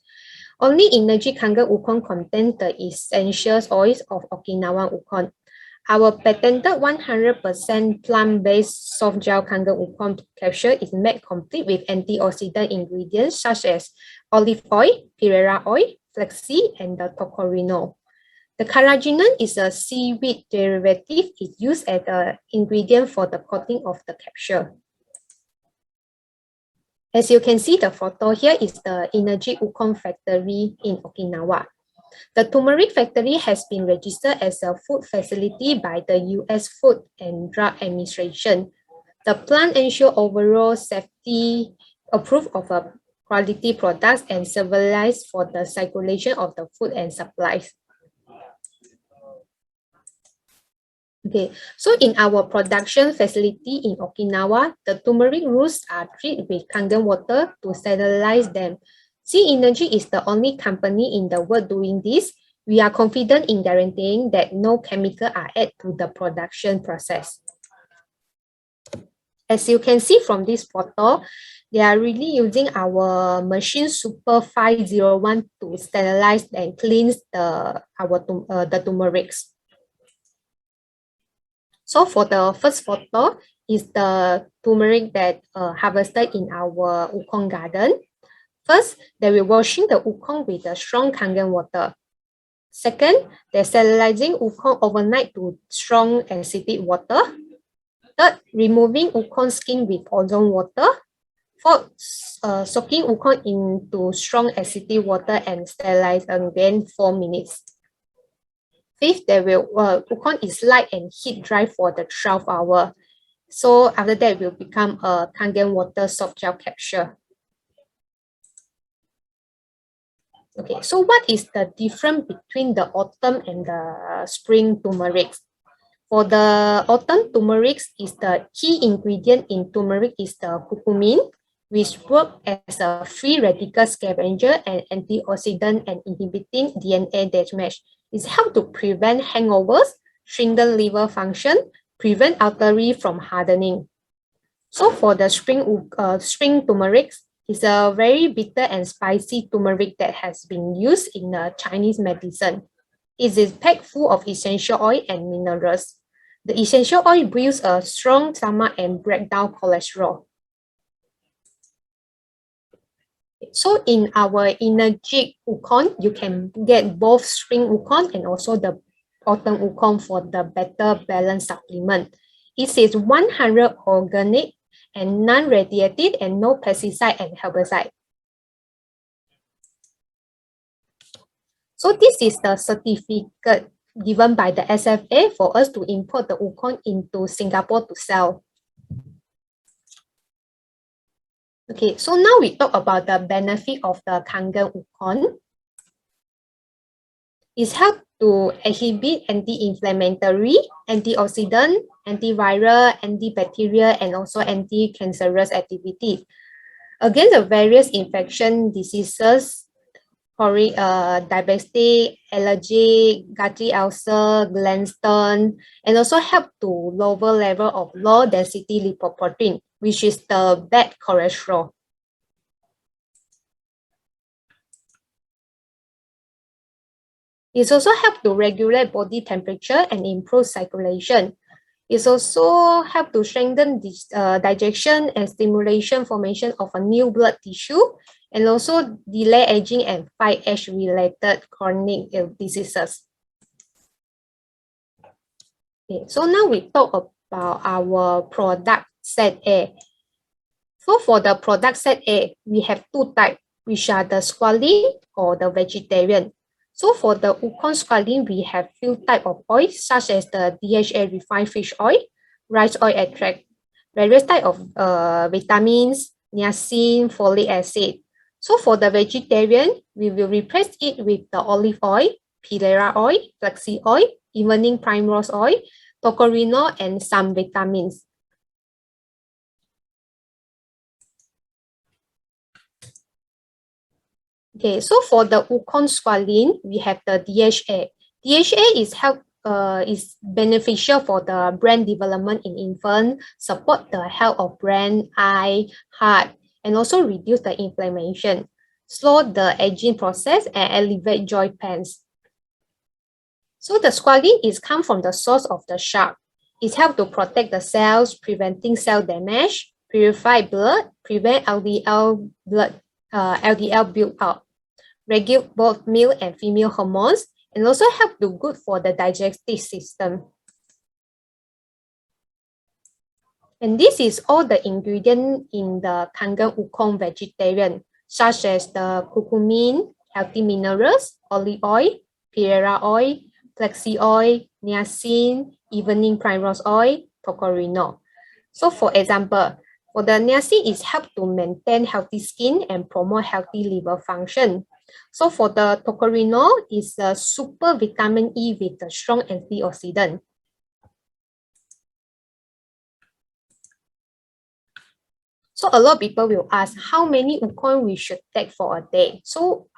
Only Enagic Kangen Uconn contains the essential oils of Okinawan Uconn. Our patented 100% plant-based soft gel Kangen Uconn capsule is made complete with antioxidant ingredients such as olive oil, perera oil, flaxseed, and the tocorinol. The carrageenan is a seaweed derivative. It's used as an ingredient for the coating of the capsule. As you can see the photo, here is the Enagic Uconn factory in Okinawa. The turmeric factory has been registered as a food facility by the U.S. Food and Drug Administration. The plant ensures overall safety approved of a quality products and stabilize for the circulation of the food and supplies. Okay, so in our production facility in Okinawa, the turmeric roots are treated with Kangen water to sterilize them. Sea Energy is the only company in the world doing this. We are confident in guaranteeing that no chemical are added to the production process. As you can see from this photo, they are really using our machine Super 501 to sterilize and cleanse the turmerics. So for the first photo is the turmeric that harvested in our Uconn garden. First, they will washing the Uconn with a strong Kangen water. Second, they're sterilizing Uconn overnight to strong acidic water. Third, removing Uconn skin with ozone water. Fourth, soaking Uconn into strong acidic water and sterilize again 4 minutes. Fifth, Uconn is light and heat dry for the 12 hours. So after that, it will become a Kangen water soft gel capsule. Okay, so what is the difference between the autumn and the spring turmeric? For the autumn turmeric, is the key ingredient in turmeric is the curcumin, which works as a free radical scavenger and antioxidant and inhibiting DNA damage. It helps to prevent hangovers, strengthen liver function, prevent artery from hardening. So for the spring turmeric, it's a very bitter and spicy turmeric that has been used in Chinese medicine. It is packed full of essential oil and minerals. The essential oil builds a strong stomach and break down cholesterol. So in our Enagic UKON, you can get both spring UKON and also the autumn UKON for the better balanced supplement. It is 100% organic and non-radiated and no pesticide and herbicide. So this is the certificate given by the SFA for us to import the UKON into Singapore to sell. Okay, so now we talk about the benefit of the Kangen UKON. It helps to inhibit anti-inflammatory, antioxidant, antiviral, antibacterial, and also anti-cancerous activity against the various infection diseases, diabetic, allergic, gouty ulcer, gallstone, and also help to lower level of low-density lipoprotein, which is the bad cholesterol. It also helps to regulate body temperature and improve circulation. It also helps to strengthen digestion and stimulation formation of a new blood tissue, and also delay aging and fight age-related chronic diseases. Okay, so now we talk about our product set A. So for the product set A, we have two types, which are the squalene or the vegetarian. So for the Uconn squalene, we have few type of oil, such as the DHA refined fish oil, rice oil extract, various type of vitamins, niacin, folic acid. So for the vegetarian, we will replace it with the olive oil, pilera oil, flaxseed oil, evening primrose oil, tocorinol, and some vitamins. Okay, so for the Uconn squalene, we have the DHA. DHA is beneficial for the brain development in infant, support the health of brain, eye, heart, and also reduce the inflammation, slow the aging process, and alleviate joint pains. So the squalene is come from the source of the shark. It helps to protect the cells, preventing cell damage, purify blood, prevent LDL build-up, regulate both male and female hormones, and also help to good for the digestive system. And this is all the ingredients in the Kangen UKON vegetarian, such as the curcumin, healthy minerals, olive oil, pilera oil, flaxseed oil, niacin, evening primrose oil, tocorinol. So for example, For the niacin, it helps to maintain healthy skin and promote healthy liver function. So for the tocorinol, it's a super vitamin E with a strong antioxidant. So a lot of people will ask how many Uconn we should take for a day. So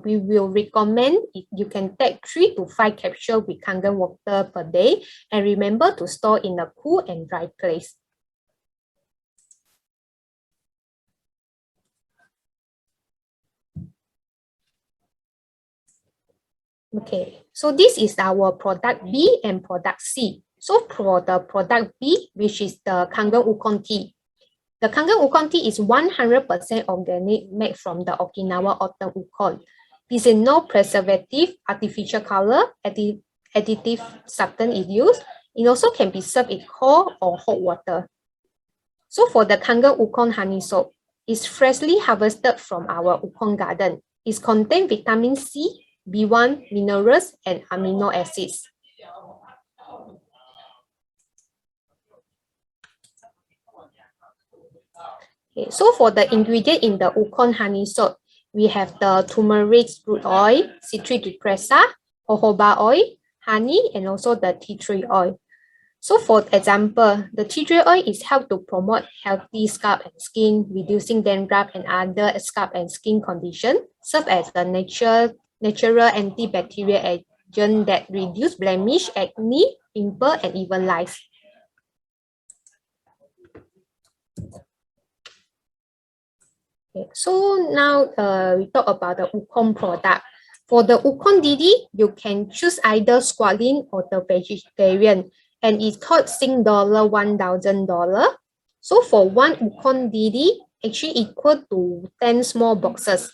we will recommend if you can take 3 to 5 capsules with Kangen water per day, and remember to store in a cool and dry place. Okay, so this is our product B and product C. So for the product B, which is the Kangen Uconn tea. The Kangen Uconn tea is 100% organic, made from the Okinawa autumn Uconn. This is no preservative, artificial color, additive substance is used. It also can be served in cold or hot water. So for the Kangen Uconn honey soap, it's freshly harvested from our Uconn garden. It contains vitamin C, B1, minerals, and amino acids. Okay, so for the ingredient in the Uconn honey soap, we have the turmeric root oil, citric depressa, jojoba oil, honey, and also the tea tree oil. So for example, the tea tree oil is help to promote healthy scalp and skin, reducing dandruff and other scalp and skin conditions, serve as a natural antibacterial agent that reduce blemish, acne, pimple, and even lice. Okay, so now we talk about the Uconn product. For the Uconn DD, you can choose either squalene or the vegetarian, and it costs $1,000. So for one Uconn DD, actually equal to 10 small boxes.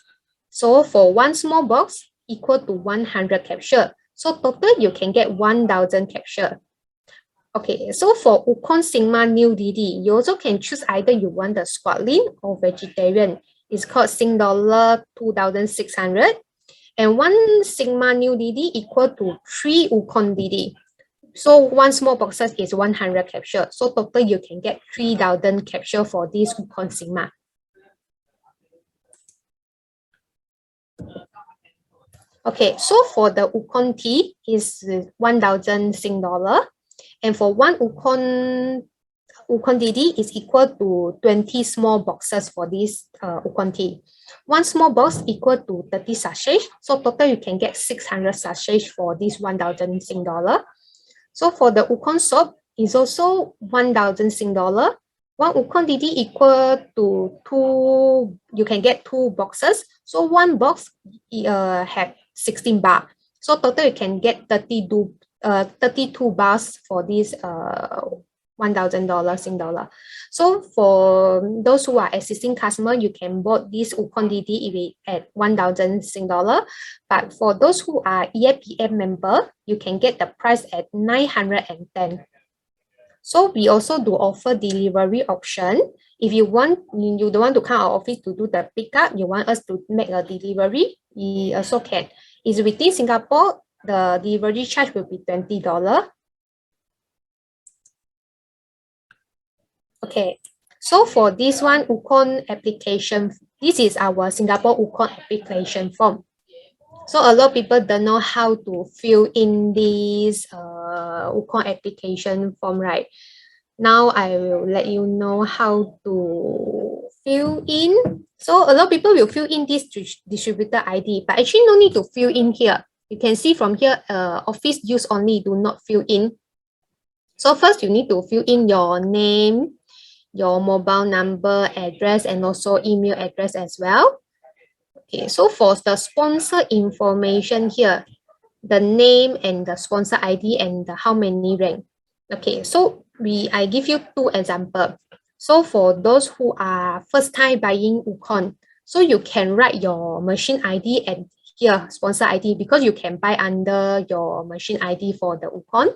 So for one small box, equal to 100 capsule. So total, you can get 1,000 capsule. Okay, so for Uconn Sigma New DD, you also can choose either you want the squalene or vegetarian. It's cost $2,600. And one Sigma New DD equal to 3 Uconn DD. So one small boxes is 100 capsule. So total you can get 3,000 capsule for this Uconn Sigma. Okay, so for the Uconn tea is 1,000 Sing dollar. And for one Uconn DD is equal to 20 small boxes for this Uconn tea. One small box equal to 30 sachets. So total you can get 600 sachets for this 1,000 Sing dollar. So for the Uconn soap is also 1,000 Sing dollar. One Uconn DD equal to 2, you can get 2 boxes. So one box have 16 bar. So total you can get 32 bars for this $1,000 Sing dollar. So for those who are existing customer, you can bought this Uconn DD at 1,000 Sing dollar. But for those who are EAPM member, you can get the price at 910. So we also do offer delivery option. If you don't want to come our office to do the pickup, you want us to make a delivery, we also can. It's within Singapore, the delivery charge will be $20. Okay, so for this one Uconn application, this is our Singapore Uconn application form. So a lot of people don't know how to fill in this Uconn application form, right? Now I will let you know how to fill in. So a lot of people will fill in this distributor ID, but actually no need to fill in here. You can see from here, office use only, do not fill in. So first you need to fill in your name, your mobile number, address, and also email address as well. Okay, so for the sponsor information here, the name and the sponsor ID and the how many rank. Okay, so I give you 2 examples. So for those who are first time buying Uconn, so you can write your machine ID and here sponsor ID, because you can buy under your machine ID for the Uconn,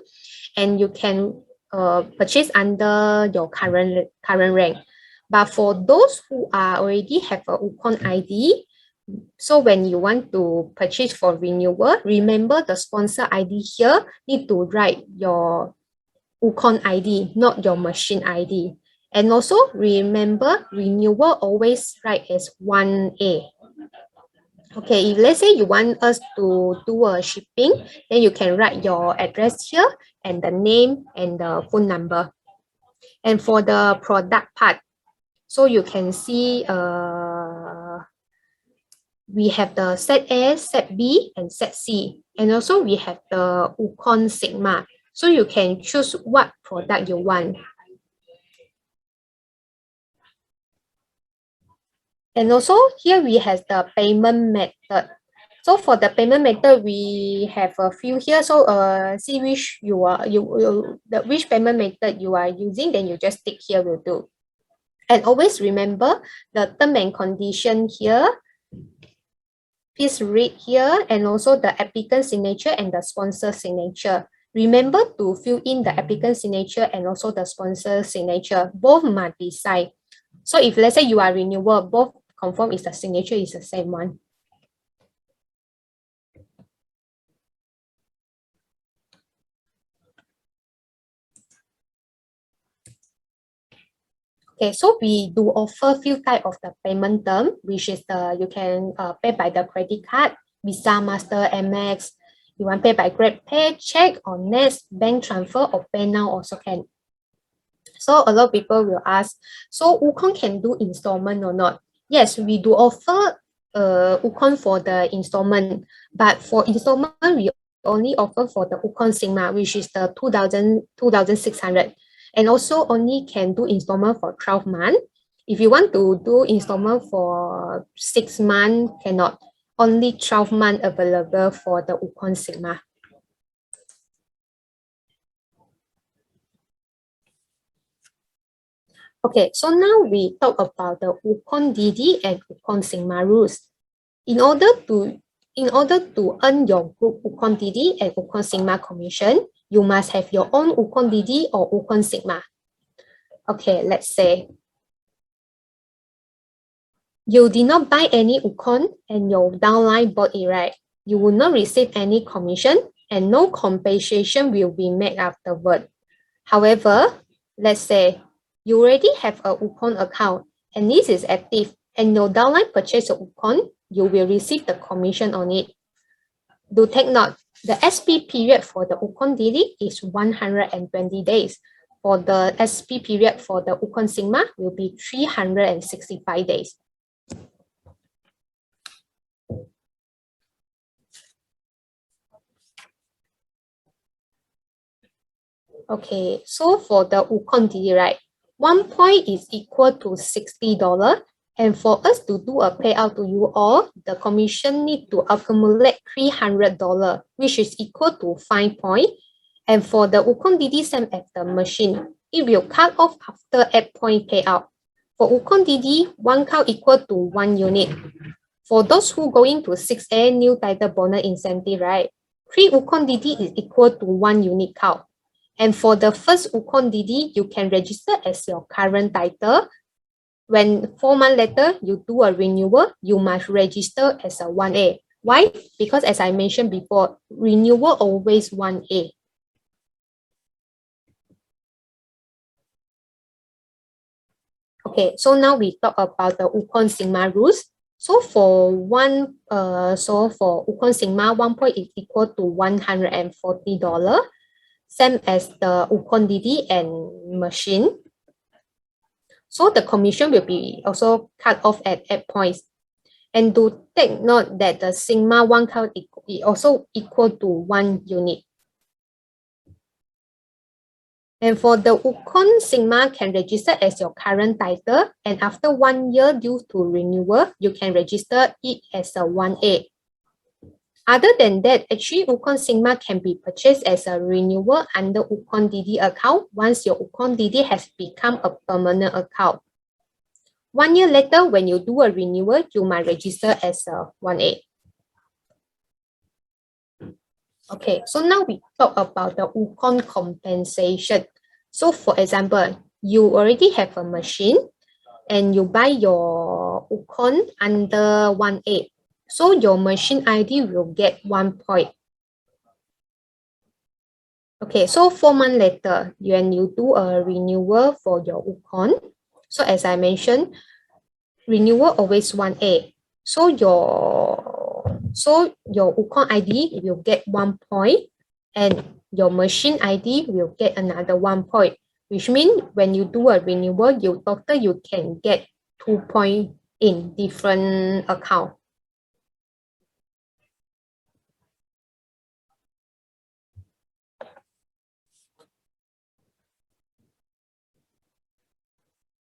and you can purchase under your current rank. But for those who are already have a Uconn ID, so when you want to purchase for renewal, remember the sponsor ID here need to write your Uconn ID, not your machine ID. And also remember, renewal always write as 1A. Okay, if let's say you want us to do a shipping, then you can write your address here and the name and the phone number. And for the product part, so you can see we have the set A, set B, and set C. And also we have the Uconn Sigma. So you can choose what product you want. And also here we have the payment method. So for the payment method, we have a few here. So see which which payment method you are using, then you just tick here will do. And always remember the term and condition here. Please read here, and also the applicant signature and the sponsor signature. Remember to fill in the applicant signature and also the sponsor signature. Both must be signed. So if let's say you are renewal, both confirm is the signature is the same one. Okay, so we do offer few type of the payment term, which is you can pay by the credit card, Visa, Master, Amex. You want pay by Grab Pay, check, or Nets, bank transfer, or pay now also can. So a lot of people will ask, so Uconn can do installment or not? Yes, we do offer Uconn for the installment, but for installment, we only offer for the Uconn Sigma, which is the 2,600. And also only can do installment for 12 months. If you want to do installment for 6 months, cannot. Only 12 months available for the Uconn Sigma. Okay, so now we talk about the Uconn DD and Uconn Sigma rules. In order to earn your group Uconn DD and Uconn Sigma commission, you must have your own Uconn DD or Uconn Sigma. Okay, let's say you did not buy any Uconn and your downline bought it, right? You will not receive any commission and no compensation will be made afterward. However, let's say you already have a Uconn account and this is active and your downline purchase a Uconn, you will receive the commission on it. Do take note, the SP period for the Uconn DD is 120 days. For the SP period for the Uconn Sigma will be 365 days. Okay, so for the Uconn DD, right, 1 point is equal to $60. And for us to do a payout to you all, the commission need to accumulate $300, which is equal to 5 points. And for the Uconn DD, same as the machine, it will cut off after 8 point payout. For Uconn DD, 1 count equal to 1 unit. For those who going to 6A new title bonus incentive, right, 3 Uconn DD is equal to 1 unit count. And for the first Uconn DD, you can register as your current title. When 4 months later, you do a renewal, you must register as a 1A. Why? Because as I mentioned before, renewal always 1A. Okay, so now we talk about the Uconn Sigma rules. So for Uconn Sigma, 1 point is equal to $140, same as the Uconn DD and machine. So the commission will be also cut off at 8 points. And to take note that the Sigma 1 count is also equal to 1 unit. And for the Uconn Sigma can register as your current title, and after 1 year due to renewal, you can register it as a 1A. Other than that, actually Uconn Sigma can be purchased as a renewal under Uconn DD account once your Uconn DD has become a permanent account. 1 year later, when you do a renewal, you might register as a 1A. Okay, so now we talk about the Uconn compensation. So for example, you already have a machine and you buy your Uconn under 1A. So your machine ID will get 1 point. Okay, so 4 months later, when you do a renewal for your Uconn, so as I mentioned, renewal always 1A. So your Uconn ID will get 1 point, and your machine ID will get another 1 point, which means when you do a renewal, you can get 2 points in different account.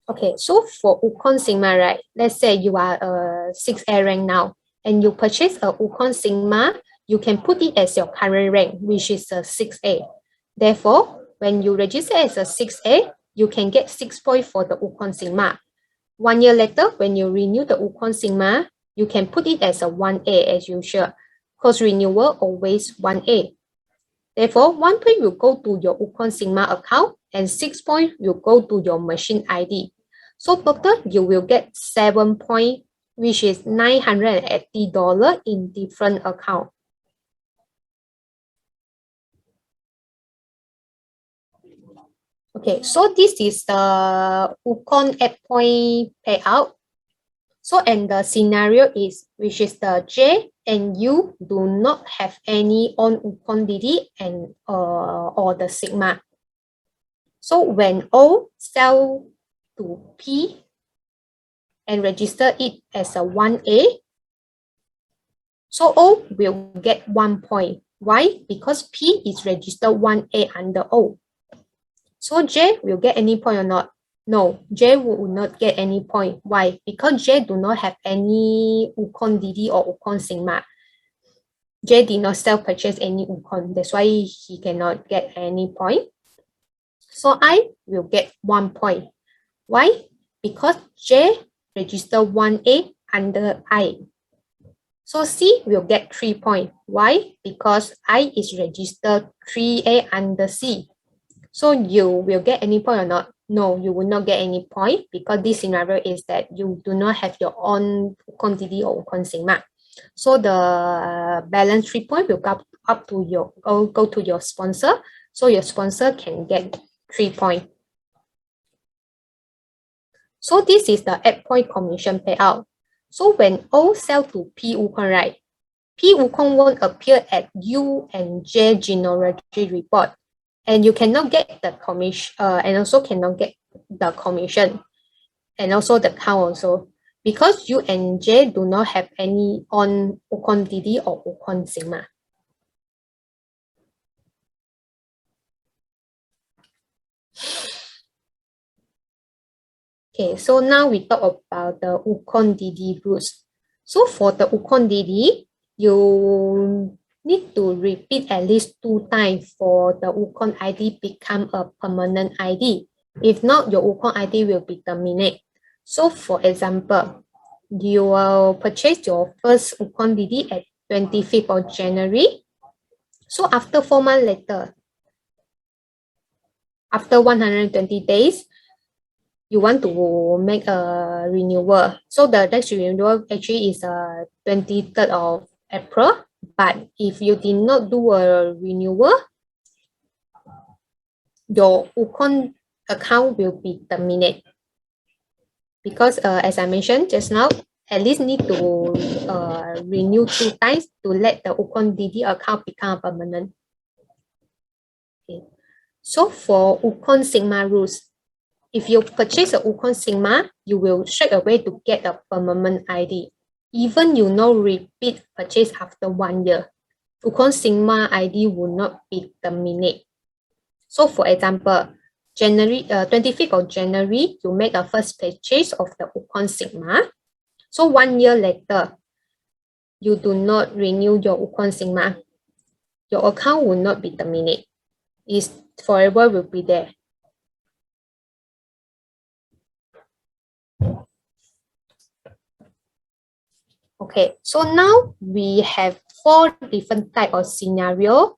Okay, so for Uconn Sigma, right? Let's say you are a 6A rank now, and you purchase a Uconn Sigma, you can put it as your current rank, which is a 6A. Therefore, when you register as a 6A, you can get 6 points for the Uconn Sigma. 1 year later, when you renew the Uconn Sigma, you can put it as a 1A as usual, because renewal always 1A. Therefore, 1 point will go to your Uconn Sigma account, and 6 points will go to your machine ID. So total, you will get 7 points, which is $980 in different account. Okay, so this is the Uconn Endpoint payout. So, and the scenario is, which is the J and U do not have any on Uconn DD and or the Sigma. So when O sell to P and register it as a 1A, so O will get 1 point. Why? Because P is registered 1A under O. So J will get any point or not? No, J will not get any point. Why? Because J do not have any Uconn DD or Uconn Sigma. J did not purchase any Uconn. That's why he cannot get any point. So I will get 1 point. Why? Because J registered 1A under I. So C will get 3 points. Why? Because I is registered 3A under C. So you will get any point or not? No, you will not get any point, because this scenario is that you do not have your own Uconn DD or Uconn Sigma. So the balance 3 points will go up to your go to your sponsor. So your sponsor can get 3 points. So this is the Endpoint commission payout. So when O sell to P Uconn, right? P Uconn won't appear at U and J genealogy report, and you cannot get the commission, and also cannot get the commission, and also the count also, because U and J do not have any on Uconn DD or Uconn Sigma. Okay, so now we talk about the Uconn DD rules. So for the Uconn DD, you need to repeat at least 2 times for the Uconn ID become a permanent ID. If not, your Uconn ID will be terminated. So for example, you will purchase your first Uconn DD at 25th of January. So after 4 months later, after 120 days, you want to make a renewal. So the next renewal actually is 23rd of April. But if you did not do a renewal, your Uconn account will be terminated. Because as I mentioned just now, at least need to renew 2 times to let the Uconn DD account become permanent. Okay. So for Uconn Sigma rules, if you purchase a Uconn Sigma, you will straight away to get a permanent ID. Even you no repeat purchase after 1 year, Uconn Sigma ID will not be terminated. So for example, 25th of January, you make a first purchase of the Uconn Sigma. So 1 year later, you do not renew your Uconn Sigma, your account will not be terminated. It's forever will be there. Okay, so now we have 4 different type of scenario.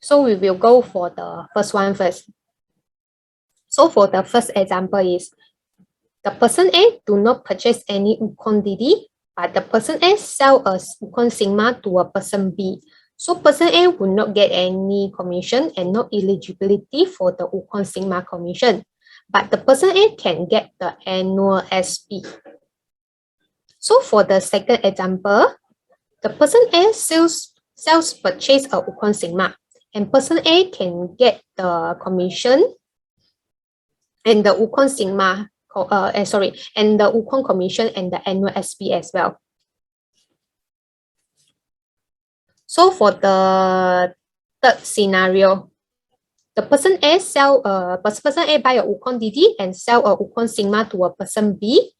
So we will go for the first one first. So for the first example is, the person A do not purchase any Uconn DD, but the person A sell a Uconn Sigma to a person B. So person A will not get any commission and no eligibility for the Uconn Sigma commission. But the person A can get the annual SP. So for the second example, the person A sells purchase a Uconn Sigma, and person A can get the commission and the Uconn Sigma, and the Uconn commission and the annual SP as well. So for the third scenario, the person A buy a Uconn DD and sell a Uconn Sigma to a person B.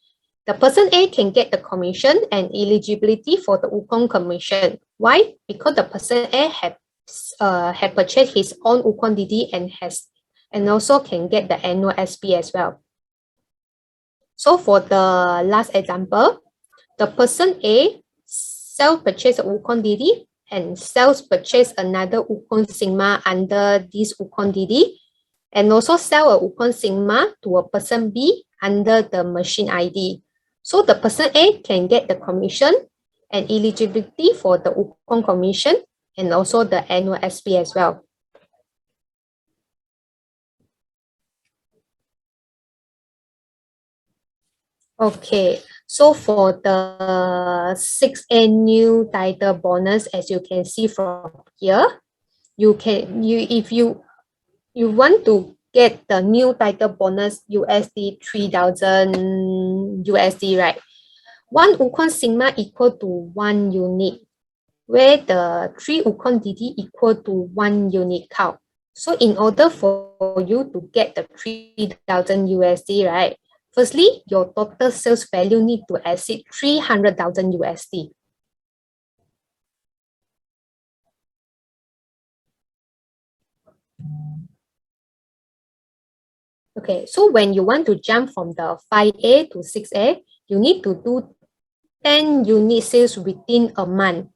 The person A can get the commission and eligibility for the Uconn commission. Why? Because the person A had purchased his own Uconn DD and also can get the annual SP as well. So for the last example, the person A purchase a Uconn DD and purchase another Uconn Sigma under this Uconn DD, and also sell a Uconn Sigma to a person B under the machine ID. So the person A can get the commission and eligibility for the Uconn commission and also the annual SP as well. Okay, so for the 6A new title bonus, as you can see from here, if you want to get the new title bonus USD 3,000 USD, right? One Uconn Sigma equal to 1 unit, where the 3 Uconn DD equal to 1 unit count. So in order for you to get the 3,000 USD, right? Firstly, your total sales value need to exceed 300,000 USD. Okay, so when you want to jump from the 5A to 6A, you need to do 10 unit sales within a month.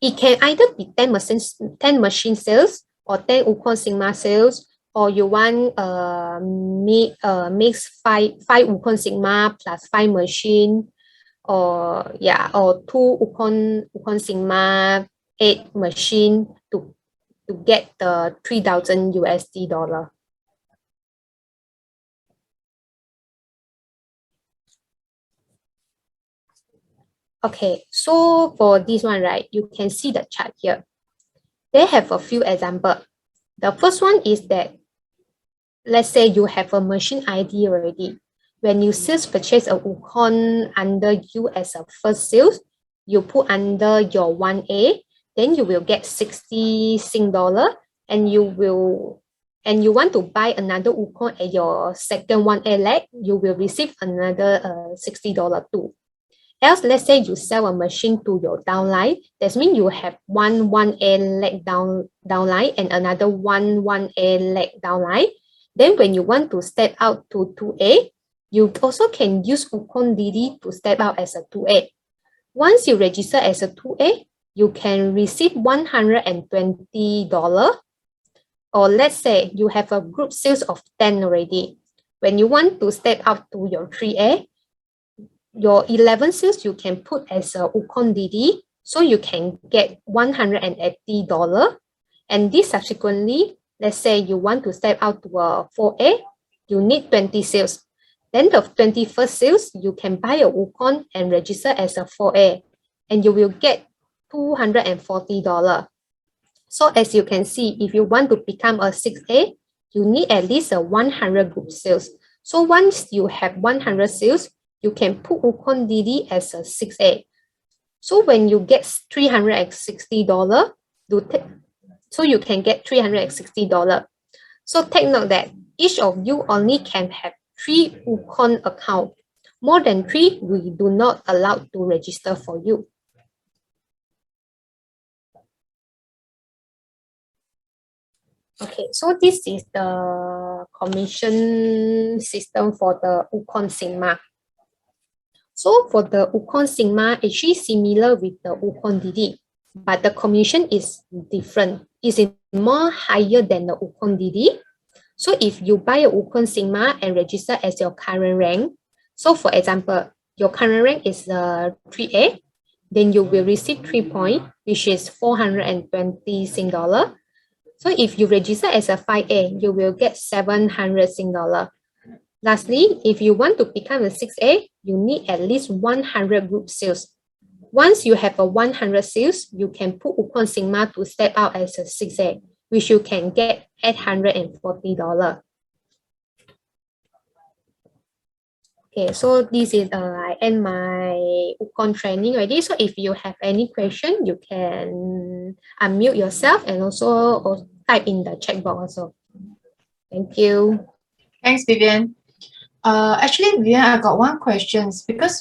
It can either be 10 machine sales or 10 Uconn Sigma sales, or you want mix 5 Uconn Sigma plus 5 machine, or 2 Uconn Sigma, 8 machine to get the 3,000 USD dollar. Okay, so for this one, right, you can see the chart here. They have a few examples. The first one is that, let's say you have a machine ID already. When you purchase a Uconn under you as a first sales, you put under your 1A, then you will get 60 Sing dollar, and you want to buy another Uconn at your second 1A leg, you will receive another $60 too. Else, let's say you sell a machine to your downline. That means you have one 1A leg downline and another one 1A leg downline. Then when you want to step out to 2A, you also can use Uconn DD to step out as a 2A. Once you register as a 2A, you can receive $120. Or let's say you have a group sales of 10 already. When you want to step out to your 3A, your 11 sales you can put as a Uconn DD, so you can get $180. And this subsequently, let's say you want to step out to a 4A, you need 20 sales. Then the 21st sales, you can buy a Uconn and register as a 4A, and you will get $240. So as you can see, if you want to become a 6A, you need at least a 100 group sales. So once you have 100 sales, you can put Uconn DD as a 6A. So when you get $360, so you can get $360. So take note that each of you only can have 3 Uconn accounts. More than 3, we do not allow to register for you. Okay, so this is the commission system for the Uconn Sigma. So for the Uconn Sigma, actually similar with the Uconn DD, but the commission is different. It's more higher than the Uconn DD. So if you buy a Uconn Sigma and register as your current rank, so for example, your current rank is 3A, then you will receive 3 points, which is 420 Sing dollar. So if you register as a 5A, you will get 700 Sing dollar. Lastly, if you want to become a 6A, you need at least 100 group sales. Once you have a 100 sales, you can put Uconn Sigma to step out as a 6A, which you can get $840. Okay, so this is I end my Uconn training already. So if you have any question, you can unmute yourself and also type in the chat box also. Thank you. Thanks, Vivian. Actually, Vivian, I got one question because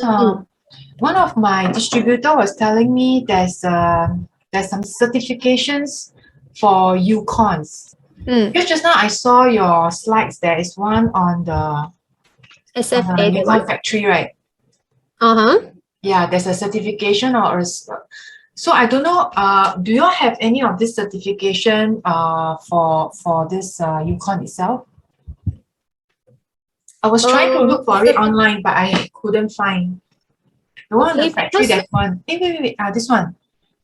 one of my distributor was telling me there's some certifications for Uconns. Because just now I saw your slides. There is one on the SFA Yukon factory, right? Yeah, there's a certification or so I don't know. Do you all have any of this certification for this Uconn itself? I was trying to look for it online, but I couldn't find. The one on the factory, that one. Wait. This one.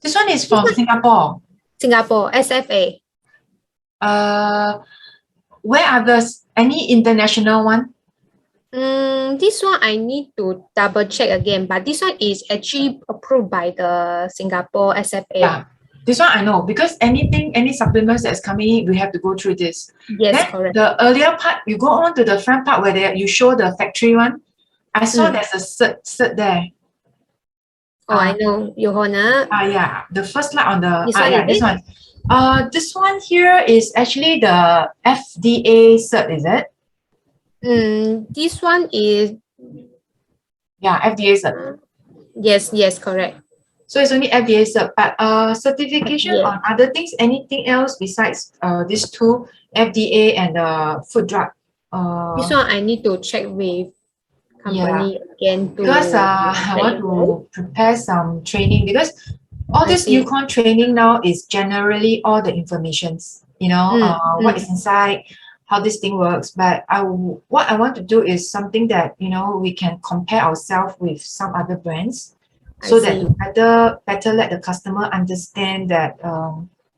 This one is from Singapore. Singapore, SFA. Where are the any international one? This one I need to double check again, but this one is actually approved by the Singapore SFA. Yeah, this one I know because any supplements that's coming in, we have to go through this. Yes, then correct. The earlier part, you go on to the front part where you show the factory one. I saw there's a cert there. Oh, I know. Johanna. Yeah, the first slide on the this one, this one. This one here is actually the FDA cert, is it? This one is FDA cert. Yes, correct. So it's only FDA cert, but certification on other things, anything else besides these two, FDA and food drug? This one I need to check with company again because I want to prepare some training because all this Uconn training now is generally all the informations, what is inside, how this thing works. But what I want to do is something that we can compare ourselves with some other brands, so that to better let the customer understand that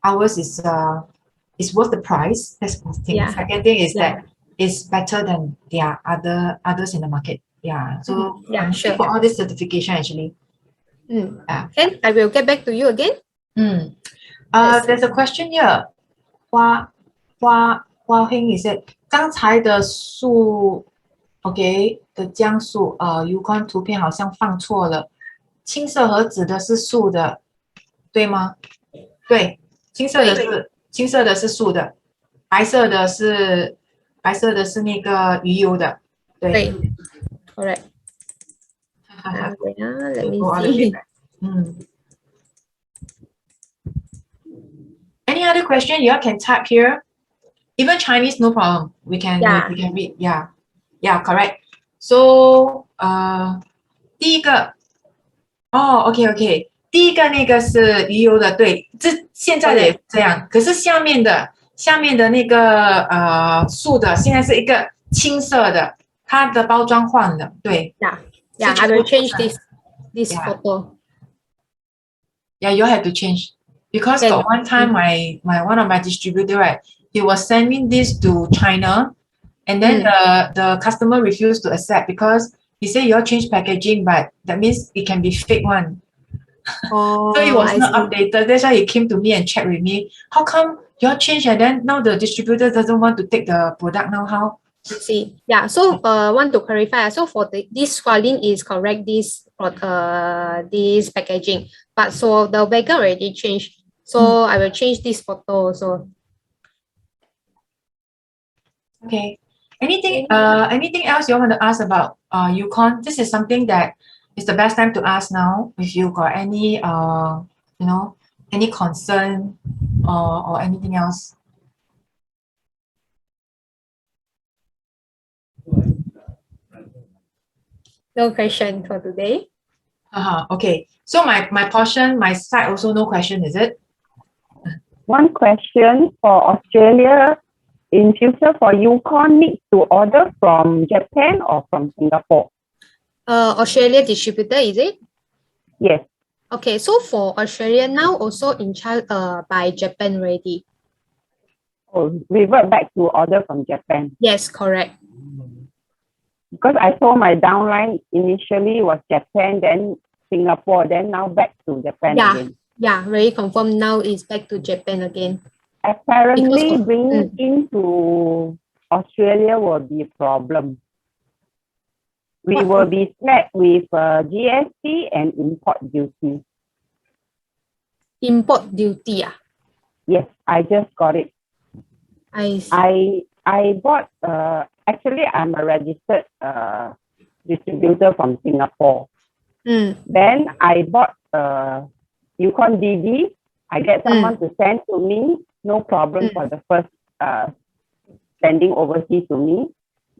ours is worth the price. That's one thing. Second thing is that it's better than their others in the market. So I'm sure for all this certification actually. Okay, I will get back to you again. There's a question here. Hua Heng is it? 刚才的树 ，OK 的姜树Uconn 图片好像放错了，青色盒子的是素的，对吗？对，青色的是素的，白色的是那个鱼油的，对。Correct. Let me see. Any other question? You all can type here. Even Chinese, no problem. We can read. Yeah, correct. So, 第一个 OK， 第一个那个是鱼油的，对，现在的也是这样。可是下面的那个素的，现在是一个青色的，它的包装换了，对。Yeah, I will change this photo. Yeah, you have to change because got one time my one of my distributor, right, he was sending this to China, and then the customer refused to accept because he said you all change packaging, but that means it can be fake one. So it was not updated. That's why he came to me and checked with me. How come you all change and then now the distributor doesn't want to take the product now? How? See, so want to clarify. So for this squalene is correct. This packaging, but so the bagel already changed. So I will change this photo also. Okay. Anything else you want to ask about Uconn? This is something that is the best time to ask now. If you got any any concern or anything else. No question for today. Okay. So my portion, my side also no question, is it? One question for Australia. In future for Uconn, need to order from Japan or from Singapore? Australia distributor, is it? Yes. Okay, so for Australia now also in charge by Japan already. Oh, revert back to order from Japan. Yes, correct. Because I saw my downline initially was Japan, then Singapore, then now back to Japan again. Yeah, very confirmed now is back to Japan again. Apparently, bringing into Australia will be a problem. We will be slapped with GST and import duty. Import duty, Yes, I just got it. I see. I bought, actually, I'm a registered distributor from Singapore. Then I bought Uconn DD. I get someone to send to me, no problem for the first sending overseas to me.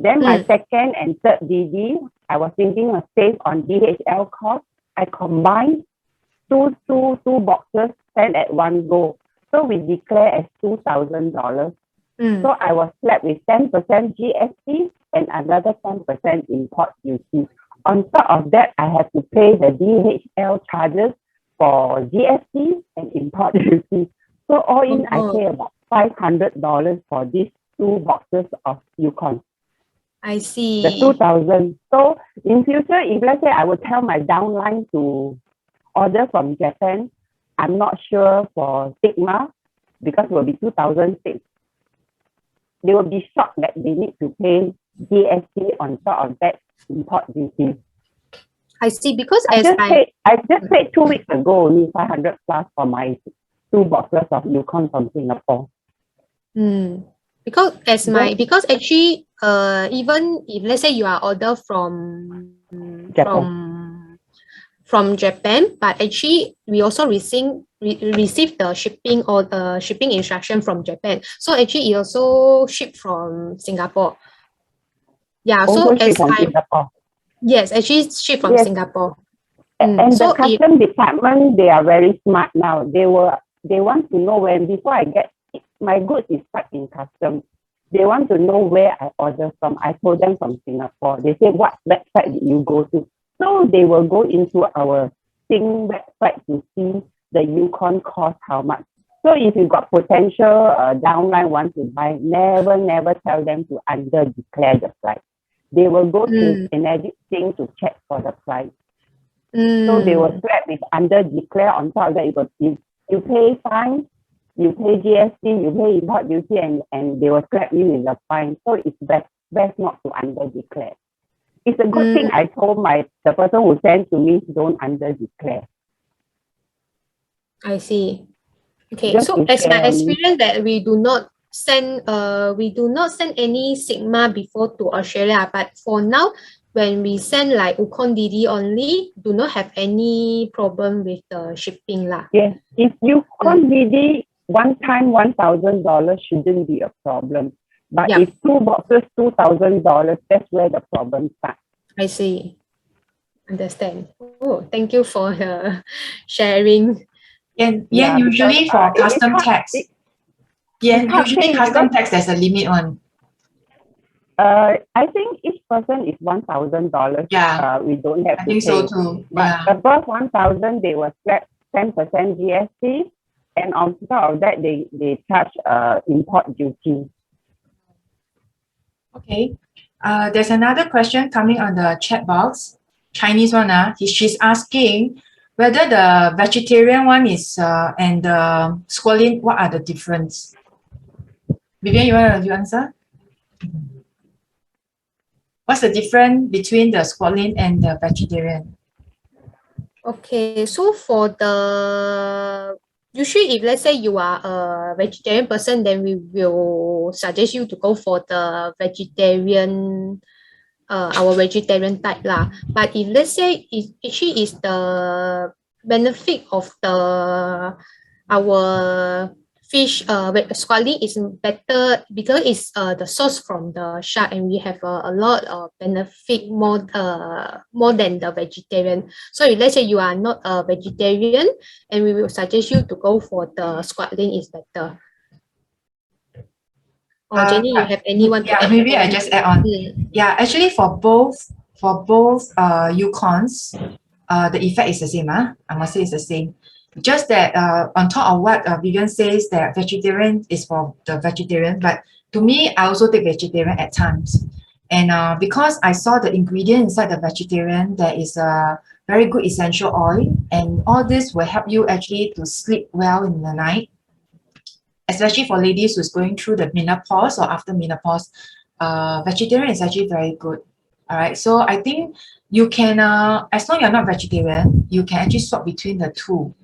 Then my second and third DD, I was thinking of save on DHL cost. I combined two boxes sent at one go. So we declare as $2,000. So I was slapped with 10% GST and another 10% import duty. On top of that, I have to pay the DHL charges for GST and import duty. So all in, I pay about $500 for these two boxes of Uconn. I see. The 2,000. So in future, if let's say I would tell my downline to order from Japan, I'm not sure for Sigma because it will be 2,006. They will be shocked that they need to pay GST on top of that import duty. I see, because I just paid 2 weeks ago only 500 plus for my two boxes of Uconn from Singapore. Because actually even if let's say you are order from Japan, but actually we also receive the shipping or the shipping instruction from Japan. So actually it also shipped from Singapore. Yeah, Also so as Singapore. Yes, actually shipped from Singapore. And so the custom department, they are very smart now. They want to know when, before I get my goods is stuck in customs. They want to know where I order from. I told them from Singapore. They say, what website did you go to? So they will go into our Sing website to see the Uconn cost how much. So if you got potential downline want to buy, never tell them to under declare the price. They will go to Enagic Sing to check for the price. So they will slap with under declare on top of that. You pay fine, you pay GST, you pay import duty, and they will slap you with the fine. So it's best not to under declare. It's a good thing I told the person who sent to me, don't under declare. I see. Okay, Just so as my experience that we do not send any Sigma before to Australia, but for now when we send like Uconn DD only, do not have any problem with the shipping lah. Yes, if Uconn DD one time $1,000 shouldn't be a problem. But if two boxes $2,000, that's where the problem starts. I see. Understand. Oh, thank you for the sharing. Usually for custom tax. Usually custom tax there's a limit on. I think each person is $1,000. Yeah. We don't have to pay. I think so too. But above 1,000, they will slap 10% GST, and on top of that, they charge import duty. Okay. There's another question coming on the chat box. Chinese one. She's asking whether the vegetarian one is and the squalene, what are the difference? Vivian, you answer? What's the difference between the squalene and the vegetarian? Okay, so for the usually if let's say you are a vegetarian person, then we will suggest you to go for the vegetarian our vegetarian type lah. But if let's say it actually is the benefit of our fish squalene is better because it's the source from the shark, and we have a lot of benefit more than the vegetarian. So if let's say you are not a vegetarian, and we will suggest you to go for the squalene is better. Or Jenny, you have anyone to add maybe on? I just add on. Yeah, actually for both Uconns, the effect is the same. I must say it's the same. Just that on top of what Vivian says, that vegetarian is for the vegetarian, but to me, I also take vegetarian at times. And because I saw the ingredient inside the vegetarian, there is a very good essential oil, and all this will help you actually to sleep well in the night, especially for ladies who's going through the menopause or after menopause. Vegetarian is actually very good. All right, so I think you can, as long as you're not vegetarian, you can actually swap between the two.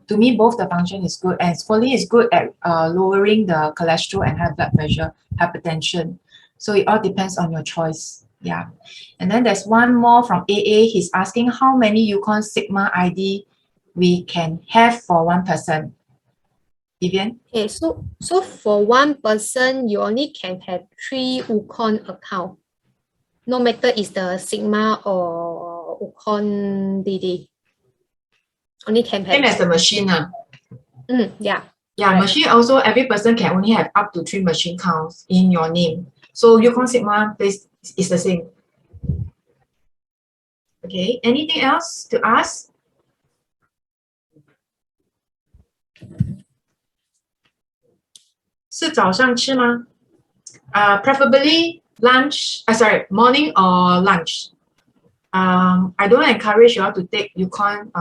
To me, both the function is good, and squalene is good at lowering the cholesterol and high blood pressure, hypertension. So it all depends on your choice. Yeah. And then there's one more from AA. He's asking how many Uconn Sigma ID we can have for one person. Vivian? Okay, so for one person, you only can have 3 Uconn account. No matter is the Sigma or Uconn DD. Only can have. Same as the machine. Yeah. Yeah, right. Machine also, every person can only have up to 3 machine counts in your name. So Uconn Sigma is the same. Okay, anything else to ask? Preferably lunch, morning or lunch. I don't encourage you all to take Uconn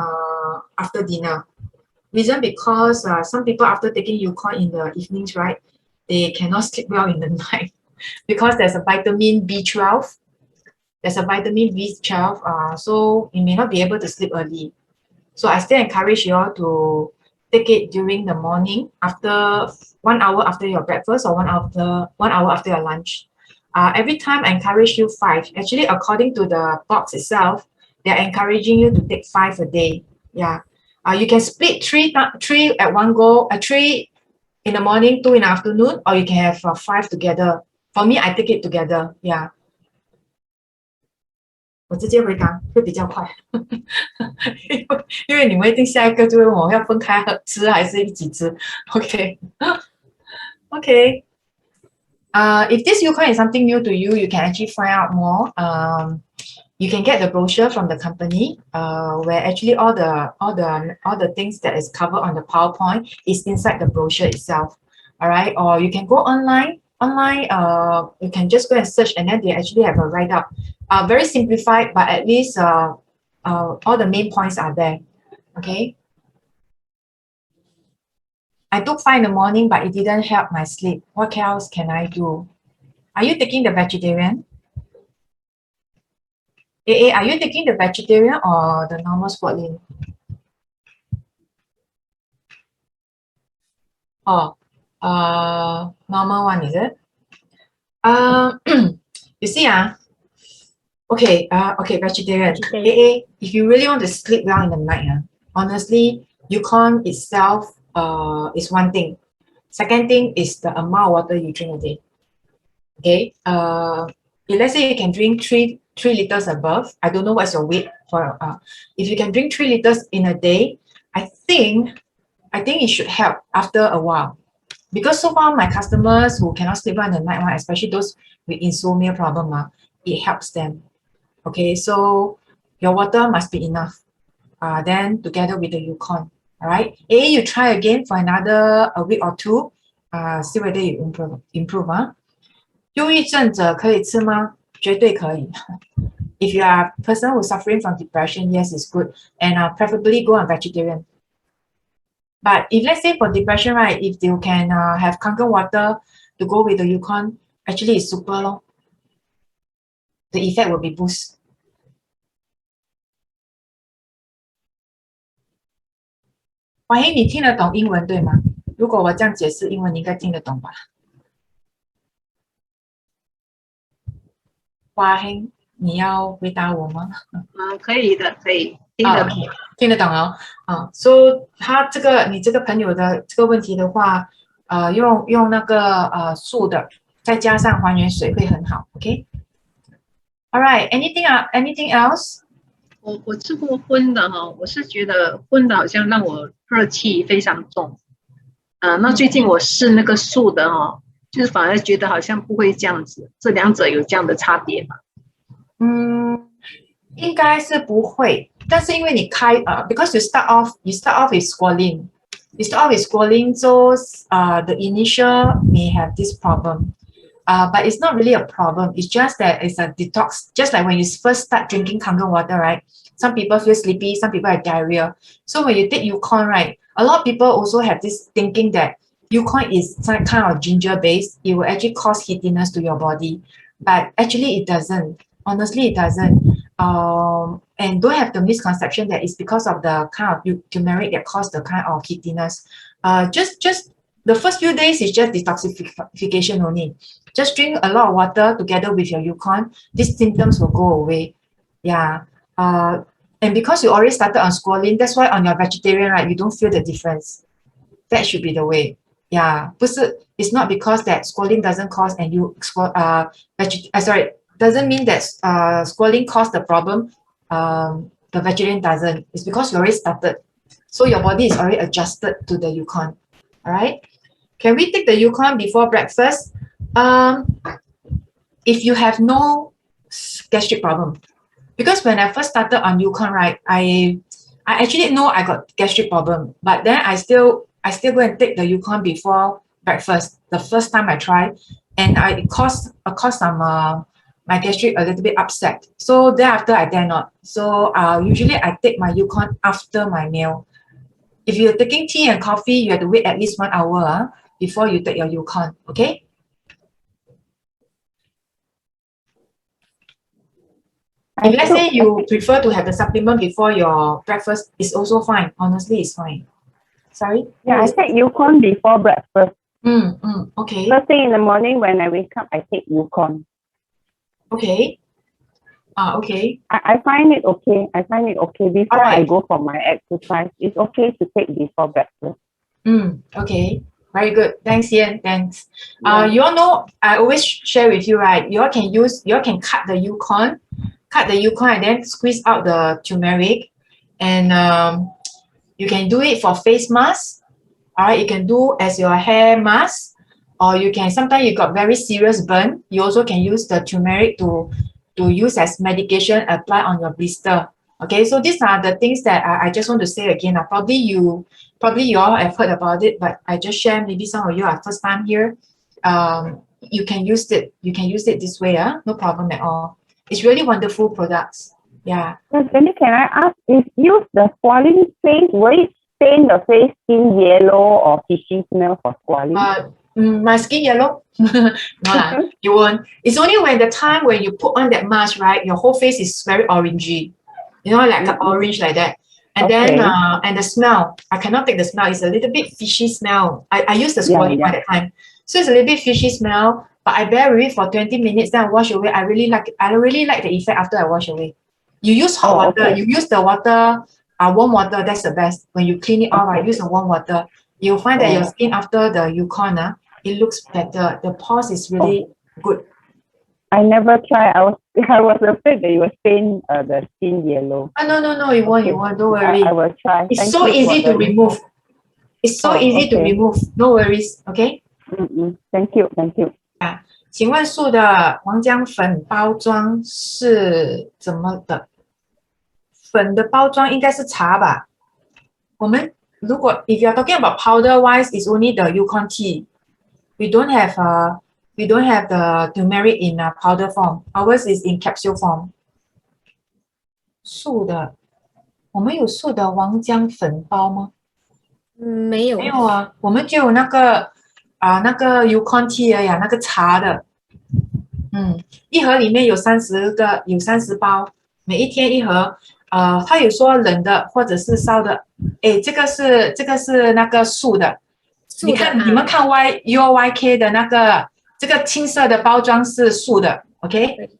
after dinner. Reason because some people after taking Uconn in the evenings, right, they cannot sleep well in the night because there's a vitamin B12. There's a vitamin B12, so you may not be able to sleep early. So I still encourage you all to take it during the morning, after 1 hour after your breakfast or 1 hour after your lunch. Every time I encourage you 5. Actually, according to the box itself, they're encouraging you to take 5 a day. Yeah. You can split three at one go, 3 in the morning, 2 in the afternoon, or you can have 5 together. For me, I take it together. Yeah. 我直接回答会比较快，因为你们一定下一个就会问我要分开吃还是一起吃。Okay, okay. If this Uconn is something new to you, you can actually find out more. You can get the brochure from the company, where actually all the things that is covered on the PowerPoint is inside the brochure itself. All right, or you can go online. You can just go and search, and then they actually have a write-up. Very simplified, but at least all the main points are there. Okay. I took 5 in the morning, but it didn't help my sleep. What else can I do? Are you taking the vegetarian? AA, are you taking the vegetarian or the normal squalene? Oh, normal one, is it? You see, okay, vegetarian. AA, if you really want to sleep well in the night, honestly, Uconn itself is one thing. Second thing is the amount of water you drink a day. Okay, if let's say you can drink 3 liters above, I don't know what's your weight for. If you can drink 3 liters in a day, I think it should help after a while. Because so far my customers who cannot sleep well in the night, especially those with insomnia problem, it helps them. Okay, so your water must be enough. Then together with the Uconn, all right. You try again for another a week or 2. See whether you improve. 忧郁症者可以吃吗？绝对可以。If you are a person who's suffering from depression, yes, it's good, and preferably go on vegetarian. But if let's say for depression, right, if you can have Kangen water to go with the Uconn, actually it's super long. The effect will be boost. 华英，你听得懂英文对吗？如果我这样解释英文，你应该听得懂吧？华英，你要回答我吗？可以的，可以听得懂。听得懂哦。So 你这个朋友的这个问题的话，用那个素的，再加上还原水会很好。OK。All right. Anything else? 我吃过荤的哈，我是觉得荤的好像让我热气非常重。那最近我试那个素的哈，就是反而觉得好像不会这样子。这两者有这样的差别吗？应该是不会，但是因为你开because you start off with squalene. You start off with squalene, so the initial may have this problem. But it's not really a problem. It's just that it's a detox. Just like when you first start drinking Kangen water, right? Some people feel sleepy, some people have diarrhea. So when you take Uconn, right, a lot of people also have this thinking that Uconn is some kind of ginger base. It will actually cause heatiness to your body. But actually it doesn't. Honestly, it doesn't. And don't have the misconception that it's because of the kind of turmeric that cause the kind of heatiness. Just the first few days is just detoxification only. Just drink a lot of water together with your Uconn. These symptoms will go away. Yeah. And because you already started on squalene, that's why on your vegetarian, right, you don't feel the difference. That should be the way. Yeah. It's not because that squalene doesn't cause and doesn't mean that squalene caused the problem. The vegetarian doesn't. It's because you already started. So your body is already adjusted to the Uconn. All right. Can we take the Uconn before breakfast? If you have no gastric problem, because when I first started on Uconn, right, I actually know I got gastric problem, but then I still go and take the Uconn before breakfast. The first time I tried, and it caused some my gastric a little bit upset. So thereafter I dare not. So usually I take my Uconn after my meal. If you're taking tea and coffee, you have to wait at least 1 hour before you take your Uconn. Okay. If let's say you prefer to have the supplement before your breakfast, it's also fine. Honestly, it's fine. Sorry? Yeah, I take Uconn before breakfast. Okay. First thing in the morning when I wake up, I take Uconn. Okay. Okay. I find it okay. I find it okay before I go for my exercise. It's okay to take before breakfast. Okay. Very good. Thanks, Ian. Thanks. You all know, I always share with you, right? You all can cut the Uconn and then squeeze out the turmeric, and you can do it for face mask. All right, you can do as your hair mask, or you can sometimes you got very serious burn. You also can use the turmeric to use as medication apply on your blister. Okay, so these are the things that I just want to say again. Probably you all have heard about it, but I just share. Maybe some of you are first time here. You can use it. You can use it this way. No problem at all. It's really wonderful products. Yeah. Jenny, can I ask if use the squalene face, will it stain the face skin yellow or fishy smell for squalene? My skin yellow? No, you won't. It's only when the time when you put on that mask, right? Your whole face is very orangey. You know, like the orange like that. And then and the smell, I cannot take the smell. It's a little bit fishy smell. I use the squalene by that time. So it's a little bit fishy smell, but I bear with it for 20 minutes, then I wash away. I really like the effect after I wash away. You use hot water, you use the water, warm water, that's the best. When you clean it off, I use the warm water. You'll find that your skin after the Uconn, it looks better. The pores is really good. I never try. I was afraid that you were stain the skin yellow. No, it won't. Don't worry. I will try. It's so easy to remove. It's so easy to remove. No worries. Okay. Thank you. 请问素的黄姜粉包装是怎么的？粉的包装应该是茶吧？我们如果 if you're talking about powder wise, it's only the Uconn tea. We don't have the turmeric in a powder form. Ours is in capsule form. 素的，我们有素的黄姜粉包吗？没有。没有啊，我们就有那个Uconn tea 而已，那个茶的。一盒里面有30包，每一天一盒。它有说冷的或者是烧的。这个是那个素的。你们看 UOYK 的那个这个青色的包装是素的 ，OK？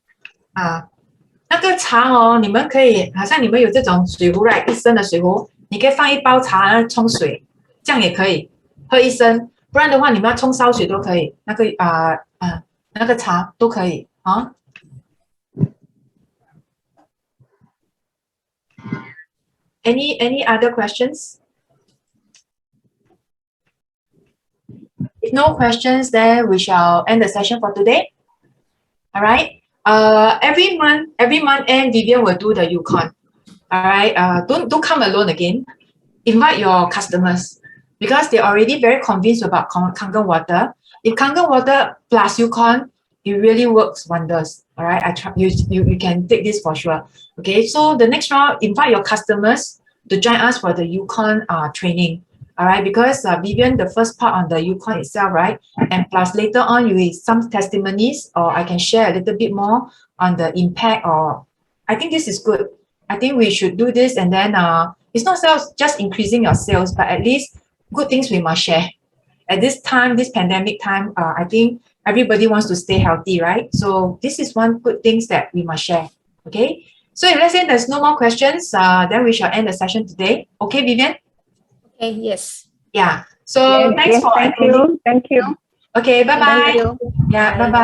那个茶你们可以好像你们有这种水壶 right， 一升的水壶，你可以放一包茶冲水，这样也可以喝一升。不然的话，你们要冲烧水都可以，那个茶都可以啊。Any other questions? If no questions, then we shall end the session for today. All right. Every month end, Vivian will do the Uconn. All right. Don't come alone again. Invite your customers because they're already very convinced about Kangen Water. If Kangen Water plus Uconn, it really works wonders. All right. You can take this for sure. Okay. So the next round, invite your customers to join us for the Uconn training. All right, because Vivian, the first part on the Uconn itself, right? And plus later on, you will some testimonies, or I can share a little bit more on the impact. Or I think this is good. I think we should do this, and then it's not sales just increasing your sales, but at least good things we must share. At this time, this pandemic time, I think everybody wants to stay healthy, right? So this is one good things that we must share. Okay. So if let's say there's no more questions, then we shall end the session today. Okay, Vivian? Okay, yes. Yeah. So thanks for thank attending. you. Thank you. Okay, bye-bye. Thank you. Yeah, Bye. bye-bye.